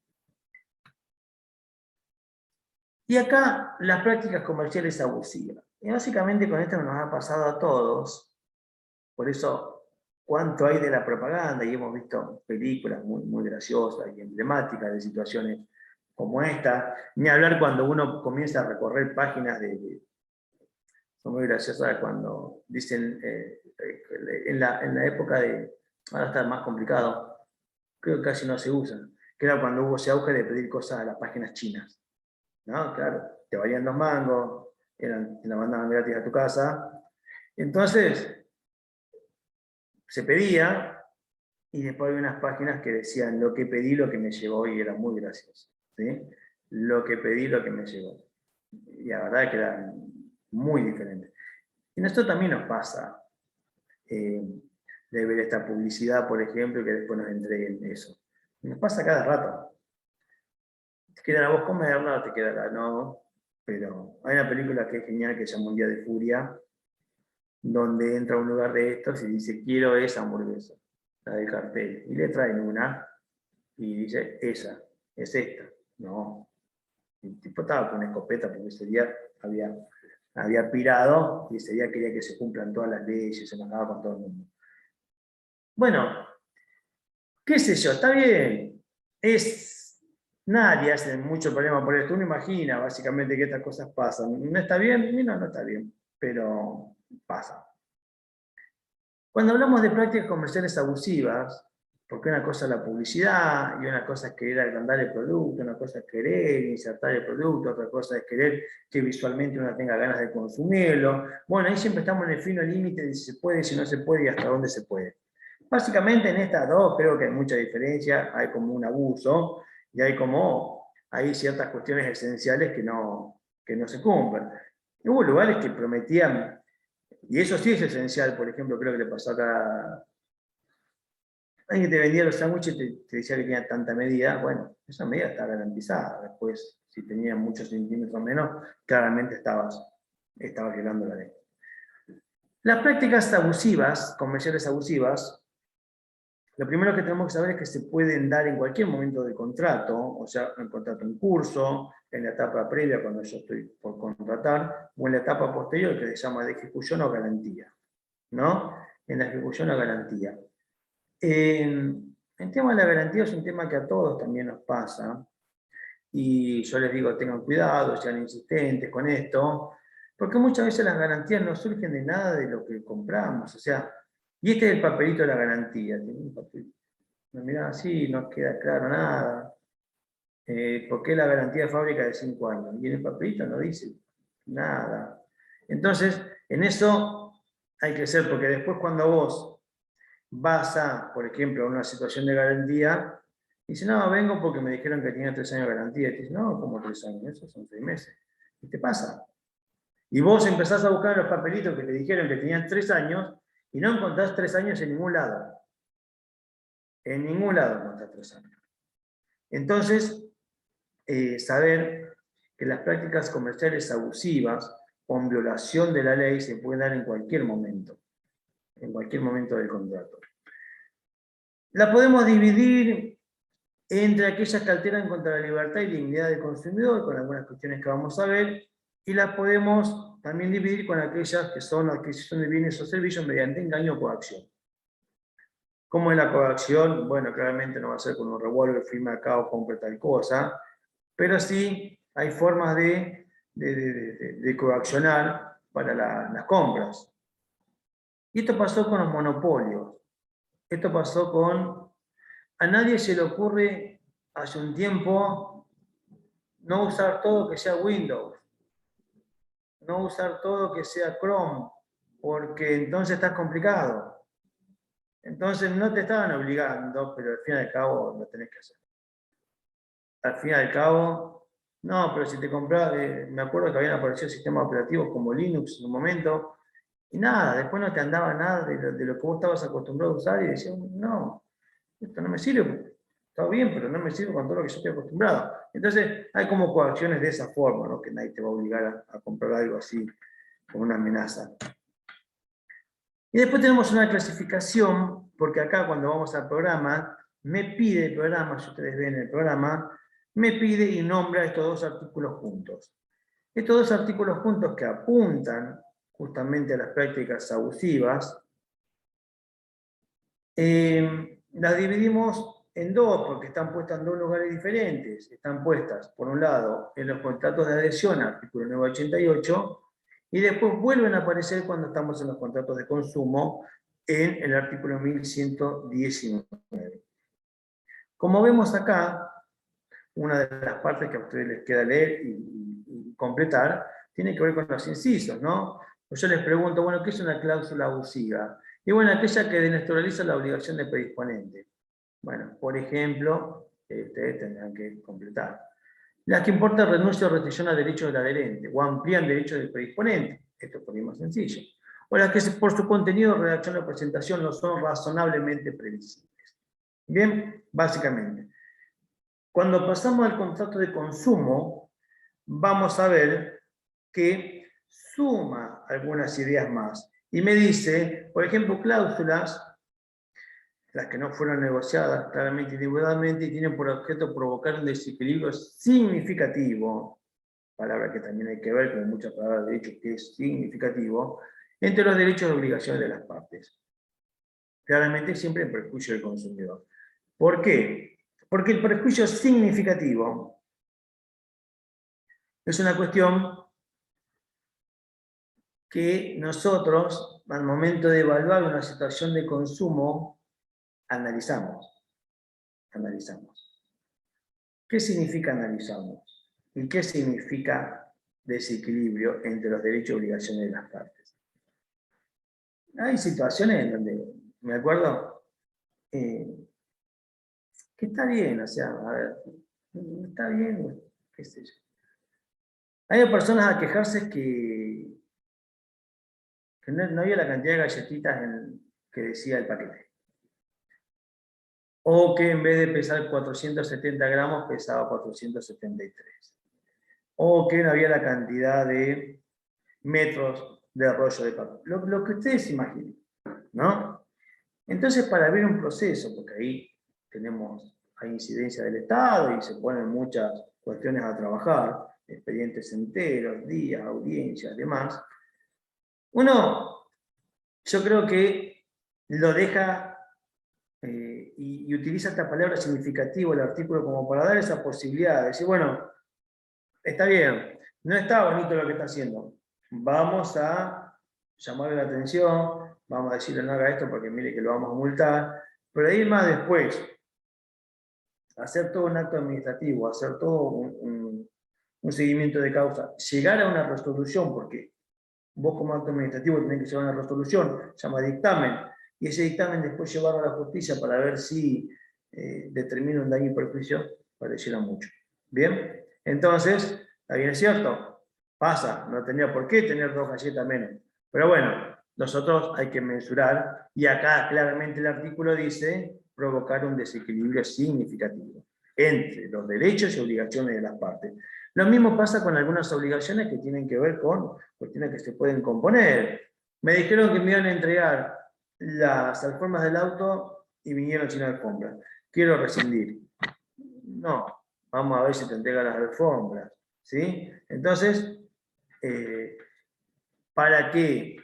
Y acá las prácticas comerciales abusivas. Y básicamente con esto nos ha pasado a todos. Por eso, cuánto hay de la propaganda, y hemos visto películas muy, muy graciosas y emblemáticas de situaciones como esta. Ni hablar cuando uno comienza a recorrer páginas son muy graciosas cuando dicen, en la época de, ahora está más complicado, creo que casi no se usan, que era cuando hubo ese auge de pedir cosas a las páginas chinas. ¿No? Claro, te valían 2 mangos, te la mandaban gratis a tu casa. Entonces, se pedía, y después había unas páginas que decían lo que pedí, lo que me llegó, y era muy gracioso. ¿Sí? Lo que pedí, lo que me llegó. Y la verdad es que era muy diferente. Y esto también nos pasa, de ver esta publicidad, por ejemplo, y que después nos entreguen eso. Nos pasa cada rato. ¿Te quedará vos comerla o te quedará no? Pero hay una película que es genial que se llama Un día de furia, donde entra a un lugar de estos y dice, quiero esa hamburguesa, la del cartel. Y le traen una y dice, esa, es esta. No. El tipo estaba con una escopeta porque ese día había pirado y ese día quería que se cumplan todas las leyes, se enojaba con todo el mundo. Bueno, qué sé yo, está bien. Nadie hace mucho problema por esto. Uno imagina básicamente que estas cosas pasan. ¿No está bien? No está bien, pero pasa. Cuando hablamos de prácticas comerciales abusivas, porque una cosa es la publicidad, y una cosa es querer agrandar el producto, una cosa es querer insertar el producto, otra cosa es querer que visualmente uno tenga ganas de consumirlo. Bueno, ahí siempre estamos en el fino límite de si se puede, si no se puede y hasta dónde se puede. Básicamente en estas dos creo que hay mucha diferencia, hay como un abuso y hay ciertas cuestiones esenciales que no se cumplen. Hubo lugares que prometían, y eso sí es esencial, por ejemplo, creo que le pasó acá, alguien que te vendía los sándwiches y te decía que tenía tanta medida, bueno, esa medida está garantizada, después si tenía muchos centímetros menos, claramente estabas violando la ley. Las prácticas abusivas, comerciales abusivas, lo primero que tenemos que saber es que se pueden dar en cualquier momento del contrato, o sea, en contrato en curso, en la etapa previa cuando yo estoy por contratar, o en la etapa posterior que se llama de ejecución o garantía, ¿no? En la ejecución o garantía. El tema de la garantía es un tema que a todos también nos pasa, y yo les digo, tengan cuidado, sean insistentes con esto, porque muchas veces las garantías no surgen de nada de lo que compramos, o sea, y este es el papelito de la garantía, tiene un papelito. Mirá, así no queda claro nada. ¿Por qué la garantía de fábrica de 5 años? Y en el papelito no dice nada. Entonces, en eso hay que ser, porque después cuando vos vas a, por ejemplo, a una situación de garantía, dice, no, vengo porque me dijeron que tenía 3 años de garantía. Y te dice, no, ¿cómo 3 años? Eso son 6 meses. ¿Qué te pasa? Y vos empezás a buscar los papelitos que te dijeron que tenían 3 años y no encontrás 3 años en ningún lado. En ningún lado encontrás 3 años. Entonces, saber que las prácticas comerciales abusivas con violación de la ley se pueden dar en cualquier momento del contrato. La podemos dividir entre aquellas que alteran contra la libertad y dignidad del consumidor, con algunas cuestiones que vamos a ver, y las podemos también dividir con aquellas que son adquisición de bienes o servicios mediante engaño o coacción. ¿Cómo es la coacción? Bueno, claramente no va a ser con un revólver, firma acá o compre tal cosa, pero sí hay formas de coaccionar para las compras. Y esto pasó con los monopolios. Esto pasó con... A nadie se le ocurre hace un tiempo no usar todo que sea Windows, no usar todo que sea Chrome, porque entonces estás complicado. Entonces no te estaban obligando, pero al fin y al cabo lo tenés que hacer. Al fin y al cabo, no, pero si te compras, me acuerdo que habían aparecido sistemas operativos como Linux en un momento, y nada, después no te andaba nada de lo que vos estabas acostumbrado a usar y decías, no, esto no me sirve, está bien, pero no me sirve con todo lo que yo estoy acostumbrado. Entonces hay como coacciones de esa forma, ¿no? Que nadie te va a obligar a comprar algo así, con una amenaza. Y después tenemos una clasificación, porque acá cuando vamos al programa, me pide el programa, si ustedes ven el programa, me pide y nombra estos dos artículos juntos. Estos dos artículos juntos que apuntan justamente a las prácticas abusivas, las dividimos en dos, porque están puestas en dos lugares diferentes. Están puestas, por un lado, en los contratos de adhesión, artículo 988, y después vuelven a aparecer cuando estamos en los contratos de consumo, en el artículo 1119. Como vemos acá, una de las partes que a ustedes les queda leer y completar, tiene que ver con los incisos, ¿no? Pues yo les pregunto, bueno, ¿qué es una cláusula abusiva? Y bueno, aquella que desnaturaliza la obligación del predisponente. Bueno, por ejemplo, ustedes tendrán que completar. Las que importan renuncia o restricción a derechos del adherente, o amplían derechos del predisponente. Esto es por ahí más sencillo. O las que por su contenido, redacción o presentación no son razonablemente previsibles. Bien, básicamente. Cuando pasamos al contrato de consumo, vamos a ver que suma algunas ideas más. Y me dice, por ejemplo, cláusulas, las que no fueron negociadas claramente individualmente y tienen por objeto provocar un desequilibrio significativo, palabra que también hay que ver, como muchas palabras de derecho, que es significativo, entre los derechos y obligaciones de las partes. Claramente siempre en perjuicio del consumidor. ¿Por qué? Porque el perjuicio significativo es una cuestión que nosotros, al momento de evaluar una situación de consumo, analizamos. ¿Qué significa analizamos? ¿Y qué significa desequilibrio entre los derechos y obligaciones de las partes? Hay situaciones en donde, me acuerdo, que está bien, o sea, a ver, está bien, qué sé yo. Hay personas a quejarse que no había la cantidad de galletitas que decía el paquete. O que en vez de pesar 470 gramos, pesaba 473. O que no había la cantidad de metros de rollo de papel. Lo que ustedes imaginen, ¿no? Entonces, para ver un proceso, porque ahí hay incidencia del Estado y se ponen muchas cuestiones a trabajar, expedientes enteros, días, audiencias, demás, uno, yo creo que lo deja y utiliza esta palabra significativo, el artículo, como para dar esa posibilidad de decir, bueno, está bien, no está bonito lo que está haciendo, vamos a llamarle la atención, vamos a decirle no haga esto porque mire que lo vamos a multar, pero ir más después, hacer todo un acto administrativo, hacer todo un seguimiento de causa, llegar a una resolución, porque vos como acto administrativo tenés que llevar una resolución, se llama dictamen, y ese dictamen después llevarlo a la justicia para ver si determina un daño y perjuicio, pareciera mucho. ¿Bien? Entonces, ¿está bien cierto? Pasa, no tenía por qué tener 2 galletas menos. Pero bueno, nosotros hay que mensurar, y acá claramente el artículo dice provocar un desequilibrio significativo entre los derechos y obligaciones de las partes. Lo mismo pasa con algunas obligaciones que tienen que ver con cuestiones que se pueden componer. Me dijeron que me iban a entregar las alfombras del auto y vinieron sin alfombra. Quiero rescindir. No, vamos a ver si te entregan las alfombras. ¿Sí? Entonces, para que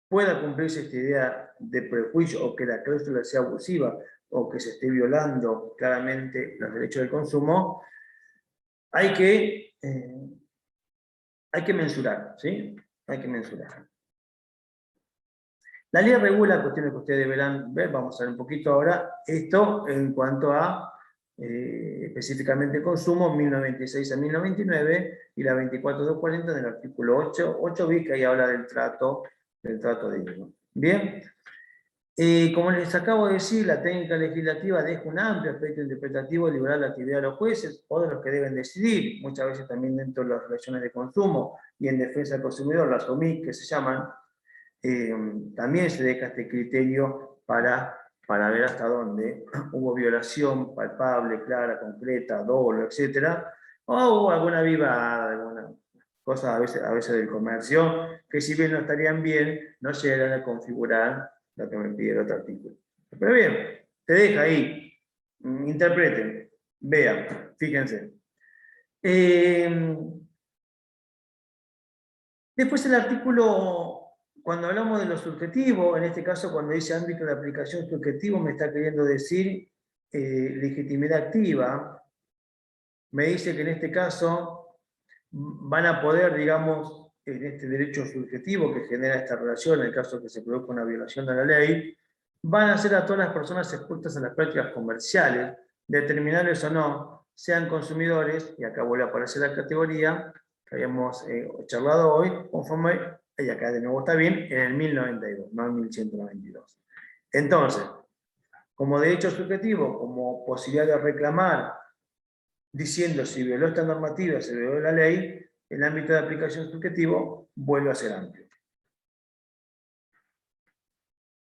pueda cumplirse esta idea de prejuicio o que la cláusula sea abusiva o que se esté violando claramente los derechos del consumo, hay que mensurar, ¿sí? Hay que mensurar. La ley regula cuestiones que ustedes deberán ver, vamos a ver un poquito ahora, esto en cuanto a específicamente consumo, 1096 a 1099, y la 24240 del artículo 8 bis, que ahí habla del trato del trato digno. Bien. Como les acabo de decir, la técnica legislativa deja un amplio aspecto interpretativo y liberar la actividad de los jueces o de los que deben decidir, muchas veces también dentro de las relaciones de consumo y en defensa del consumidor, las OMIC que se llaman, también se deja este criterio para ver hasta dónde hubo violación palpable, clara, concreta, dolo, etc. O hubo alguna vivada, alguna cosa a veces del comercio, que si bien no estarían bien, no llegan a configurar lo que me pide el otro artículo. Pero bien, te deja ahí, interpreten, vean, fíjense. Después el artículo, cuando hablamos de lo subjetivo, en este caso cuando dice ámbito de aplicación subjetivo, me está queriendo decir legitimidad activa. Me dice que en este caso van a poder, digamos, en este derecho subjetivo que genera esta relación, en el caso que se produzca una violación de la ley, van a ser a todas las personas expuestas a las prácticas comerciales, determinables o no, sean consumidores, y acá vuelve a aparecer la categoría que habíamos charlado hoy, conforme, y acá de nuevo está bien, en el 1092, no en 1192. Entonces, como derecho subjetivo, como posibilidad de reclamar, diciendo si violó esta normativa, se violó la ley, el ámbito de aplicación subjetivo vuelve a ser amplio.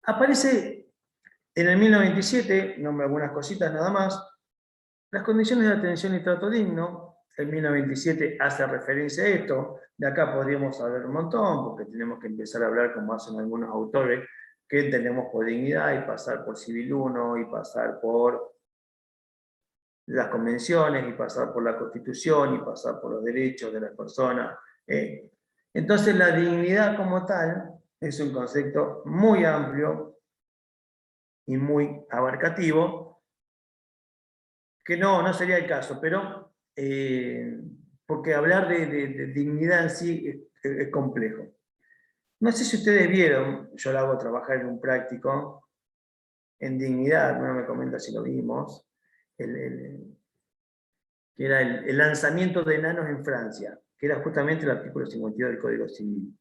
Aparece en el 1097, nombre algunas cositas nada más, las condiciones de atención y trato digno. El 1097 hace referencia a esto, de acá podríamos hablar un montón, porque tenemos que empezar a hablar como hacen algunos autores, que entendemos por dignidad y pasar por Civil 1 y pasar por las convenciones y pasar por la Constitución y pasar por los derechos de las personas. Entonces la dignidad como tal es un concepto muy amplio y muy abarcativo, que no sería el caso, pero porque hablar de dignidad en sí es complejo. No sé si ustedes vieron, yo lo hago trabajar en un práctico, en dignidad, no me comenta si lo vimos, que era el lanzamiento de enanos en Francia, que era justamente el artículo 52 del Código Civil.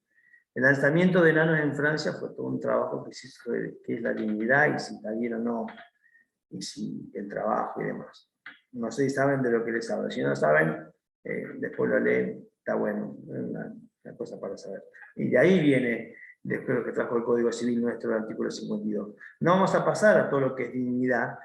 El lanzamiento de enanos en Francia fue todo un trabajo que se hizo de qué es la dignidad y si está bien o no, y si el trabajo y demás. No sé si saben de lo que les hablo. Si no saben, después lo leen, está bueno, una cosa para saber. Y de ahí viene, después lo que trajo el Código Civil nuestro, el artículo 52. No vamos a pasar a todo lo que es dignidad,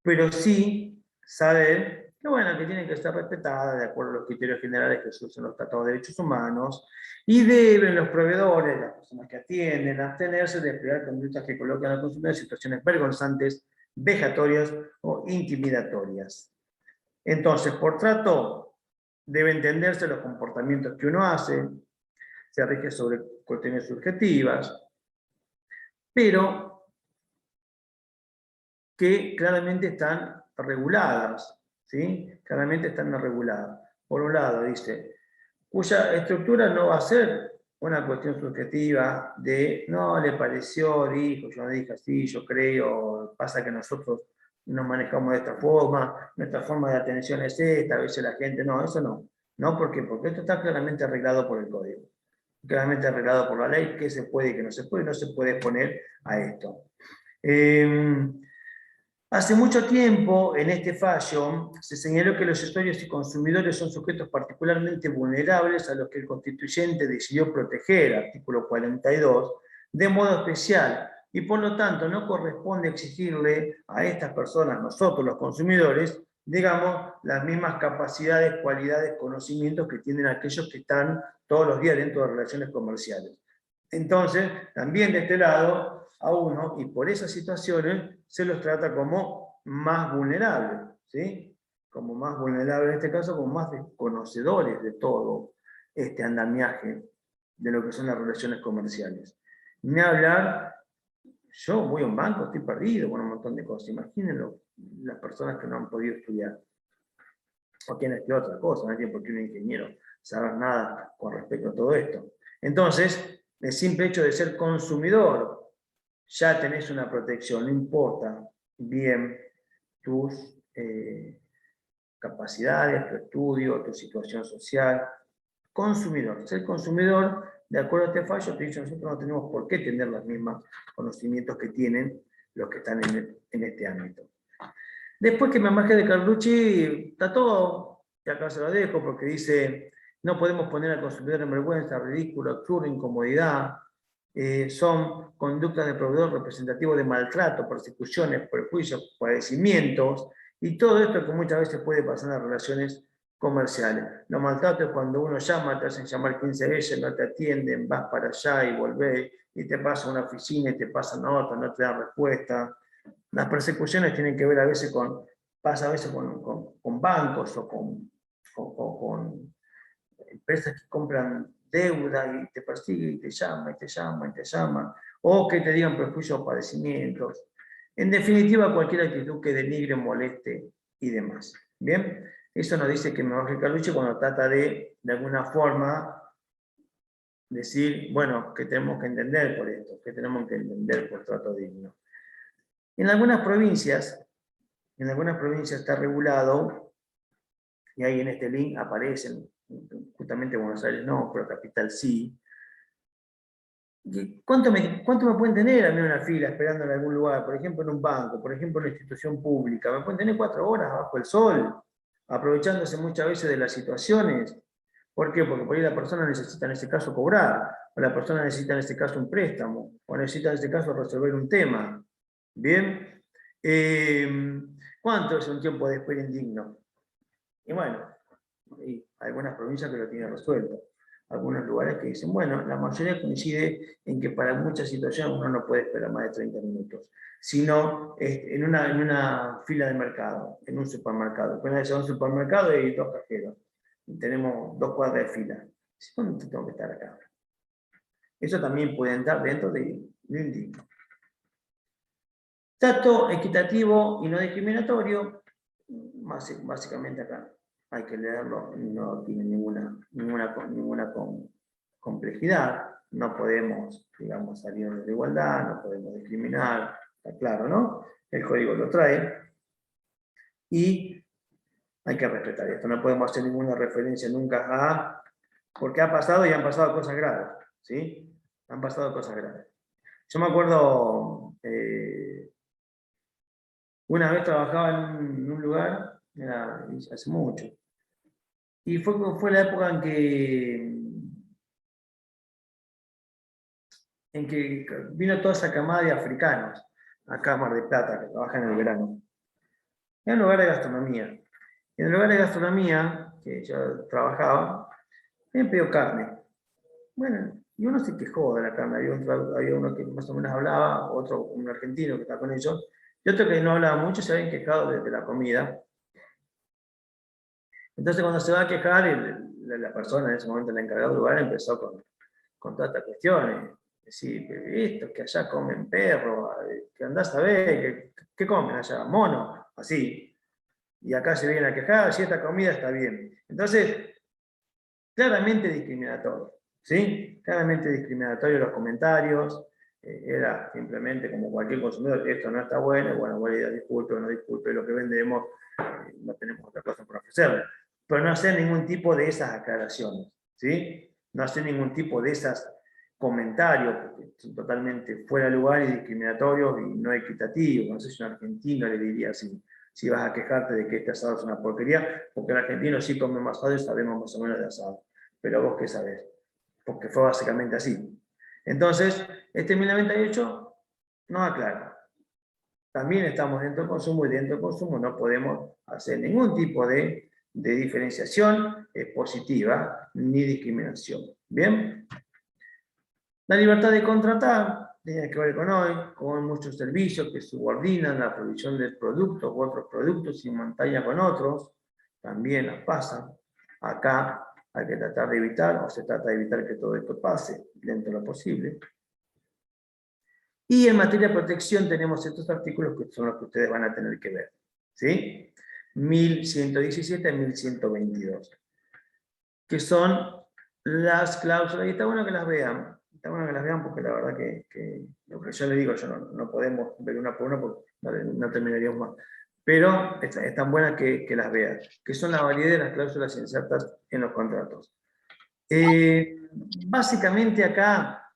pero sí saber que bueno, que tienen que ser respetadas de acuerdo a los criterios generales que se usan los tratados de derechos humanos, y deben los proveedores, las personas que atienden, abstenerse de emplear conductas que colocan al consumidor en situaciones vergonzantes, vejatorias o intimidatorias. Entonces, por trato, debe entenderse los comportamientos que uno hace, se rige sobre cuestiones subjetivas, pero que claramente están reguladas, ¿sí? Claramente están reguladas. Por un lado, dice, cuya estructura no va a ser una cuestión subjetiva de, no, le pareció, dijo, yo no dije así, yo creo, pasa que nosotros nos manejamos de esta forma, nuestra forma de atención es esta, a veces la gente, no, eso no. ¿No? ¿Por qué? Porque esto está claramente arreglado por el código, claramente arreglado por la ley, qué se puede y qué no se puede, no se puede exponer a esto. Hace mucho tiempo, en este fallo, se señaló que los usuarios y consumidores son sujetos particularmente vulnerables a los que el constituyente decidió proteger, artículo 42, de modo especial, y por lo tanto no corresponde exigirle a estas personas, nosotros los consumidores, digamos, las mismas capacidades, cualidades, conocimientos que tienen aquellos que están todos los días dentro de relaciones comerciales. Entonces, también de este lado, a uno, y por esas situaciones, se los trata como más vulnerables, ¿sí? Como más vulnerables en este caso, como más desconocedores de todo este andamiaje de lo que son las relaciones comerciales. Ni hablar, yo voy a un banco, estoy perdido con un montón de cosas. Imagínenlo, las personas que no han podido estudiar. O quien estudiado otra cosa, no tiene por qué un ingeniero saber nada con respecto a todo esto. Entonces, el simple hecho de ser consumidor, ya tenés una protección, no importa bien tus capacidades, tu estudio, tu situación social. Consumidor. Ser consumidor de acuerdo a este fallo, te dice, nosotros no tenemos por qué tener los mismos conocimientos que tienen los que están en este ámbito. Después que me marque de Carlucci, está todo, y acá se lo dejo, porque dice, no podemos poner al consumidor en vergüenza, ridículo, absurdo, incomodidad. Son conductas de proveedor representativo de maltrato, persecuciones, perjuicios, padecimientos, y todo esto que muchas veces puede pasar en las relaciones comerciales. Los maltratos es cuando uno llama, te hacen llamar 15 veces, no te atienden, vas para allá y volvés, y te pasa a una oficina y te pasan a otra, no te dan respuesta. Las persecuciones tienen que ver a veces pasa a veces con bancos o con empresas que compran deuda y te persigue y te llama y te llama y te llama, o que te digan prejuicios o padecimientos. En definitiva, cualquier actitud que denigre, moleste y demás. ¿Bien? Eso nos dice que Jorge Carlucci cuando trata de alguna forma, decir, bueno, que tenemos que entender por esto, que tenemos que entender por trato digno. En algunas provincias está regulado, y ahí en este link aparecen, justamente Buenos Aires no, pero Capital sí. ¿Cuánto me pueden tener a mí en una fila esperando en algún lugar? Por ejemplo, en un banco, por ejemplo, en una institución pública. Me pueden tener 4 horas bajo el sol, aprovechándose muchas veces de las situaciones. ¿Por qué? Porque por ahí la persona necesita en este caso cobrar, o la persona necesita en este caso un préstamo, o necesita en este caso resolver un tema. ¿Bien? ¿Cuánto es un tiempo de espera indigno? Y bueno, hay algunas provincias que lo tienen resuelto. Algunos lugares que dicen, bueno, la mayoría coincide en que para muchas situaciones uno no puede esperar más de 30 minutos, sino en una fila de mercado, en un supermercado. Apenas se va a un supermercado y hay 2 cajeros. Y tenemos 2 cuadras de fila. ¿Cuánto tengo que estar acá? Eso también puede entrar dentro de indigno. Trato equitativo y no discriminatorio, básicamente acá hay que leerlo, no tiene ninguna complejidad, no podemos, digamos, salir de la igualdad, no podemos discriminar, está claro, ¿no? El código lo trae, y hay que respetar esto, no podemos hacer ninguna referencia nunca a, porque ha pasado y han pasado cosas graves, ¿sí? Han pasado cosas graves. Yo me acuerdo, una vez trabajaba en un lugar, hace mucho, y fue la época en que vino toda esa camada de africanos, acá a Mar del Plata, que trabajan en el verano. Era un lugar de gastronomía. En el lugar de gastronomía, que yo trabajaba, me pidió carne. Bueno, y uno se quejó de la carne. Había uno que más o menos hablaba, otro, un argentino que está con ellos, y otro que no hablaba mucho, se habían quejado de la comida. Entonces cuando se va a quejar, la persona en ese momento, el encargado del lugar, empezó con todas estas cuestiones. Decir, esto, que allá comen perro, que andás a ver, ¿qué comen allá? Mono, así. Y acá se vienen a quejar, si esta comida está bien. Entonces, claramente discriminatorio, ¿sí? Claramente discriminatorio los comentarios. Era simplemente como cualquier consumidor, esto no está bueno, bueno, disculpe o no disculpe, lo que vendemos, no tenemos otra cosa por ofrecerle. Pero no hacer ningún tipo de esas aclaraciones, ¿sí? No hacer ningún tipo de esos comentarios, porque son totalmente fuera de lugar y discriminatorios y no equitativos. No sé si un argentino le diría así, si vas a quejarte de que este asado es una porquería, porque el argentino sí come asado y sabemos más o menos de asado. Pero vos qué sabés, porque fue básicamente así. Entonces, este 1098 nos aclara. También estamos dentro del consumo, y dentro del consumo no podemos hacer ningún tipo de diferenciación positiva ni discriminación. ¿Bien? La libertad de contratar tiene que ver con hoy, con muchos servicios que subordinan la provisión de productos u otros productos y montaña con otros, también nos pasan. Acá hay que tratar de evitar, o se trata de evitar que todo esto pase dentro de lo posible. Y en materia de protección tenemos estos artículos que son los que ustedes van a tener que ver, ¿sí? 1117 y 1122, que son las cláusulas, y está bueno que las vean. Está bueno que las vean porque la verdad que lo que yo les digo, no podemos ver una por una porque no terminaríamos más. Pero están buenas que las vean, que son la validez de las cláusulas insertas en los contratos. Básicamente acá,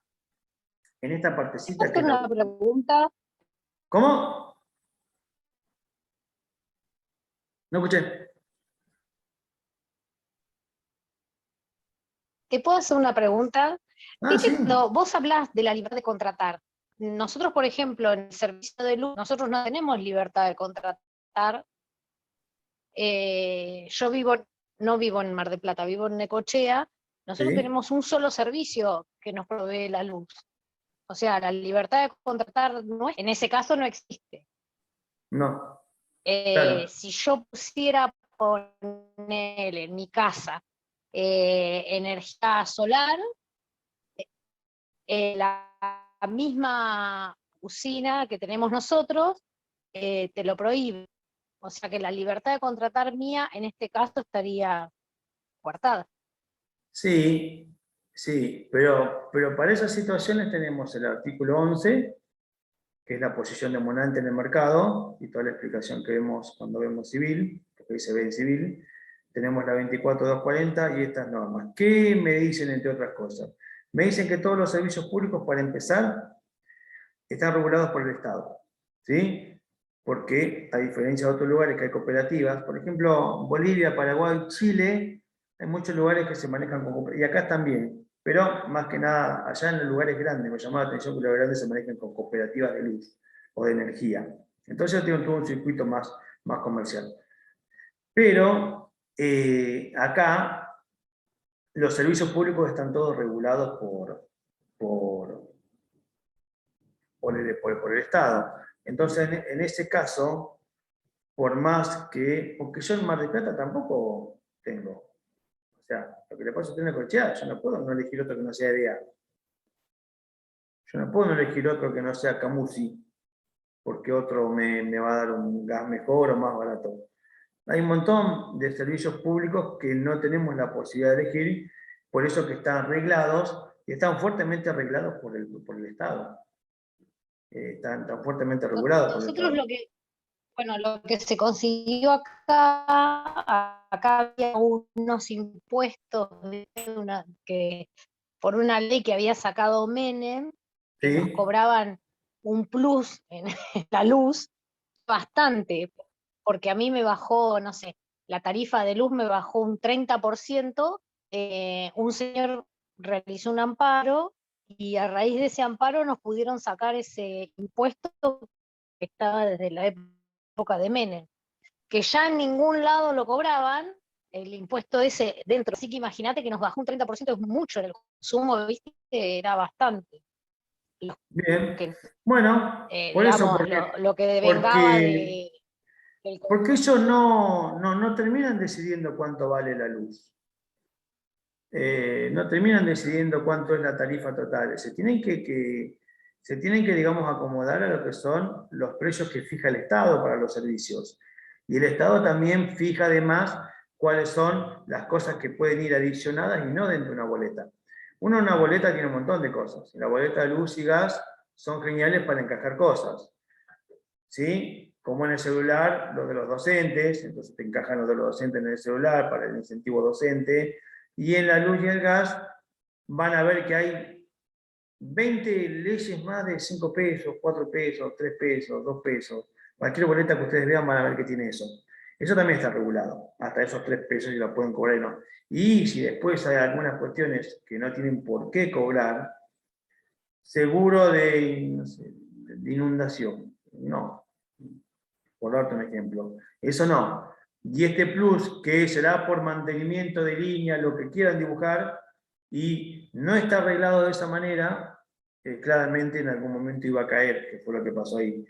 en esta partecita que ¿Puedo hacer la... una pregunta? ¿Cómo? No escuché. ¿Te puedo hacer una pregunta? Ah, Viste, sí. cuando vos hablas de la libertad de contratar, nosotros, por ejemplo, en el servicio de luz, nosotros no tenemos libertad de contratar. Yo no vivo en Mar del Plata, vivo en Necochea. Nosotros Sí. tenemos un solo servicio que nos provee la luz. O sea, la libertad de contratar en ese caso no existe. No. Claro. Si yo pusiera poner en mi casa energía solar, la misma usina que tenemos nosotros te lo prohíbe. O sea que la libertad de contratar mía en este caso estaría coartada. Sí, sí, pero para esas situaciones tenemos el artículo 11, que es la posición demonante en el mercado, y toda la explicación que vemos cuando vemos civil, porque ahí se ve en civil. Tenemos la 24.240 y estas normas. ¿Qué me dicen, entre otras cosas? Me dicen que todos los servicios públicos, para empezar, están regulados por el Estado, ¿sí? Porque, a diferencia de otros lugares que hay cooperativas, por ejemplo, Bolivia, Paraguay, Chile, hay muchos lugares que se manejan con cooperativas, y acá también, pero más que nada, allá en los lugares grandes, me llamó la atención que los grandes se manejan con cooperativas de luz o de energía. Entonces yo tengo todo un circuito más comercial. Pero acá los servicios públicos están todos regulados por, por el Estado. Entonces, en ese caso, por más que, porque yo en Mar del Plata tampoco tengo, o sea, lo que le pasa a usted en Necochea, yo no puedo no elegir otro que no sea EDEA. Yo no puedo no elegir otro que no sea Camusi, porque otro me va a dar un gas mejor o más barato. Hay un montón de servicios públicos que no tenemos la posibilidad de elegir, por eso que están arreglados, y están fuertemente arreglados por el Estado. Están tan fuertemente regulados por el Nosotros Estado. bueno, lo que se consiguió acá había unos impuestos que por una ley que había sacado Menem, que nos ¿Sí? cobraban un plus en la luz bastante, porque a mí me bajó, no sé, la tarifa de luz me bajó un 30%, un señor realizó un amparo y a raíz de ese amparo nos pudieron sacar ese impuesto que estaba desde la época de Menem, que ya en ningún lado lo cobraban, el impuesto ese dentro. Así que imagínate que nos bajó un 30%, es mucho, en el consumo, ¿viste? Era bastante. Lo Bien. que, Bueno, por eso, digamos, lo que devengaba porque, del porque ellos no terminan decidiendo cuánto vale la luz. No terminan decidiendo cuánto es la tarifa total. Se tienen que, digamos, acomodar a lo que son los precios que fija el Estado para los servicios. Y el Estado también fija además cuáles son las cosas que pueden ir adicionadas y no dentro de una boleta. Uno en una boleta tiene un montón de cosas. La boleta de luz y gas son geniales para encajar cosas, ¿sí? Como en el celular, los de los docentes, entonces te encajan los de los docentes en el celular para el incentivo docente, y en la luz y el gas van a ver que hay 20 leyes más de 5 pesos, 4 pesos, 3 pesos, 2 pesos. Cualquier boleta que ustedes vean van a ver que tiene eso. Eso también está regulado, hasta esos 3 pesos y lo pueden cobrar y no. Y si después hay algunas cuestiones que no tienen por qué cobrar, seguro de, no sé, de inundación, no, por darte un ejemplo. Eso no. Y este plus, que será por mantenimiento de línea, lo que quieran dibujar, y no está arreglado de esa manera, claramente en algún momento iba a caer, que fue lo que pasó ahí.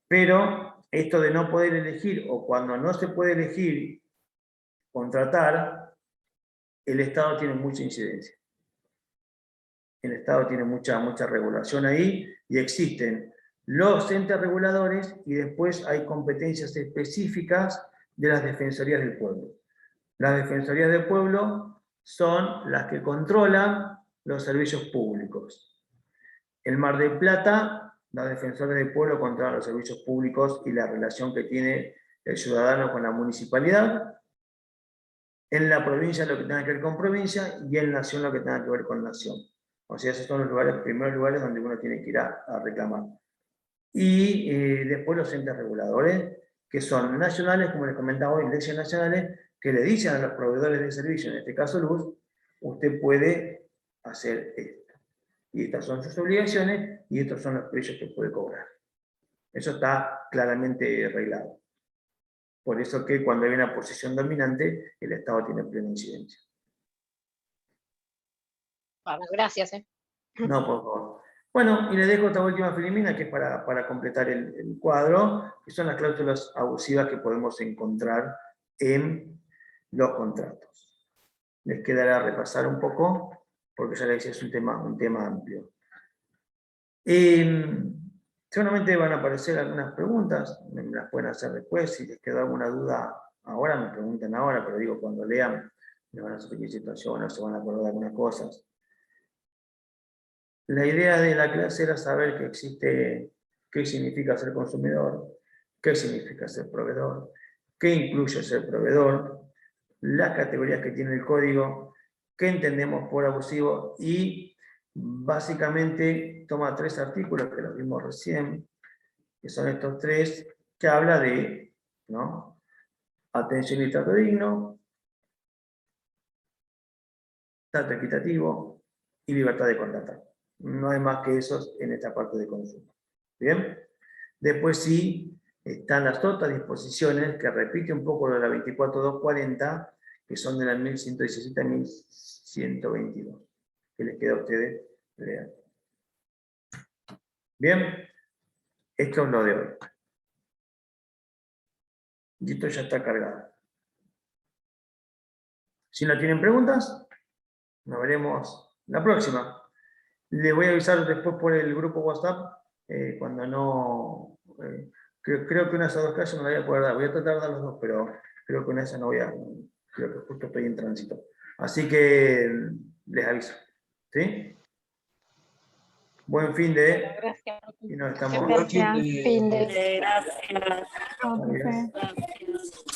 Pero esto de no poder elegir, o cuando no se puede elegir contratar, el Estado tiene mucha incidencia. El Estado tiene mucha regulación ahí, y existen los entes reguladores y después hay competencias específicas de las defensorías del pueblo. Las defensorías del pueblo son las que controlan los servicios públicos. En Mar del Plata, las defensoras del pueblo controlan los servicios públicos y la relación que tiene el ciudadano con la municipalidad. en la provincia lo que tenga que ver con provincia, y en nación lo que tenga que ver con nación. O sea, esos son los primeros lugares donde uno tiene que ir a reclamar. Y después los entes reguladores, que son nacionales, como les comentaba hoy, leyes nacionales, que le dicen a los proveedores de servicio, en este caso luz, usted puede hacer esto. Y estas son sus obligaciones, y estos son los precios que puede cobrar. Eso está claramente reglado. Por eso que cuando hay una posición dominante, el Estado tiene plena incidencia. Bueno, gracias. No, por favor. Bueno, y le dejo esta última Filomena, que es para completar el cuadro, que son las cláusulas abusivas que podemos encontrar en los contratos. Les quedará repasar un poco, porque ya les decía, es un tema amplio. Seguramente van a aparecer algunas preguntas, me las pueden hacer después, si les queda alguna duda ahora, me preguntan ahora, pero digo, cuando lean, me van a saber qué situación, o se van a acordar de algunas cosas. La idea de la clase era saber que existe, qué significa ser consumidor, qué significa ser proveedor, qué incluye ser proveedor, las categorías que tiene el código, qué entendemos por abusivo, y básicamente toma 3 artículos que los vimos recién, que son estos 3, que habla de, ¿no?, atención y trato digno, trato equitativo y libertad de contratar. No hay más que esos en esta parte de consumo. ¿Bien? Después sí están las otras disposiciones que repite un poco lo de la 24.240, que son de la 1117 a 1122. Que les queda a ustedes leer. Bien, esto es lo de hoy. Y esto ya está cargado. Si no tienen preguntas, nos veremos la próxima. Les voy a avisar después por el grupo WhatsApp, cuando no... creo que una de esas 2 clases no la voy a poder dar. Voy a tratar de dar los 2, pero creo que una de esas no voy a... Creo que justo estoy en tránsito. Así que les aviso. ¿Sí? Buen fin de... Gracias. Y nos estamos... Gracias. Fin de... Chao, profe. Gracias.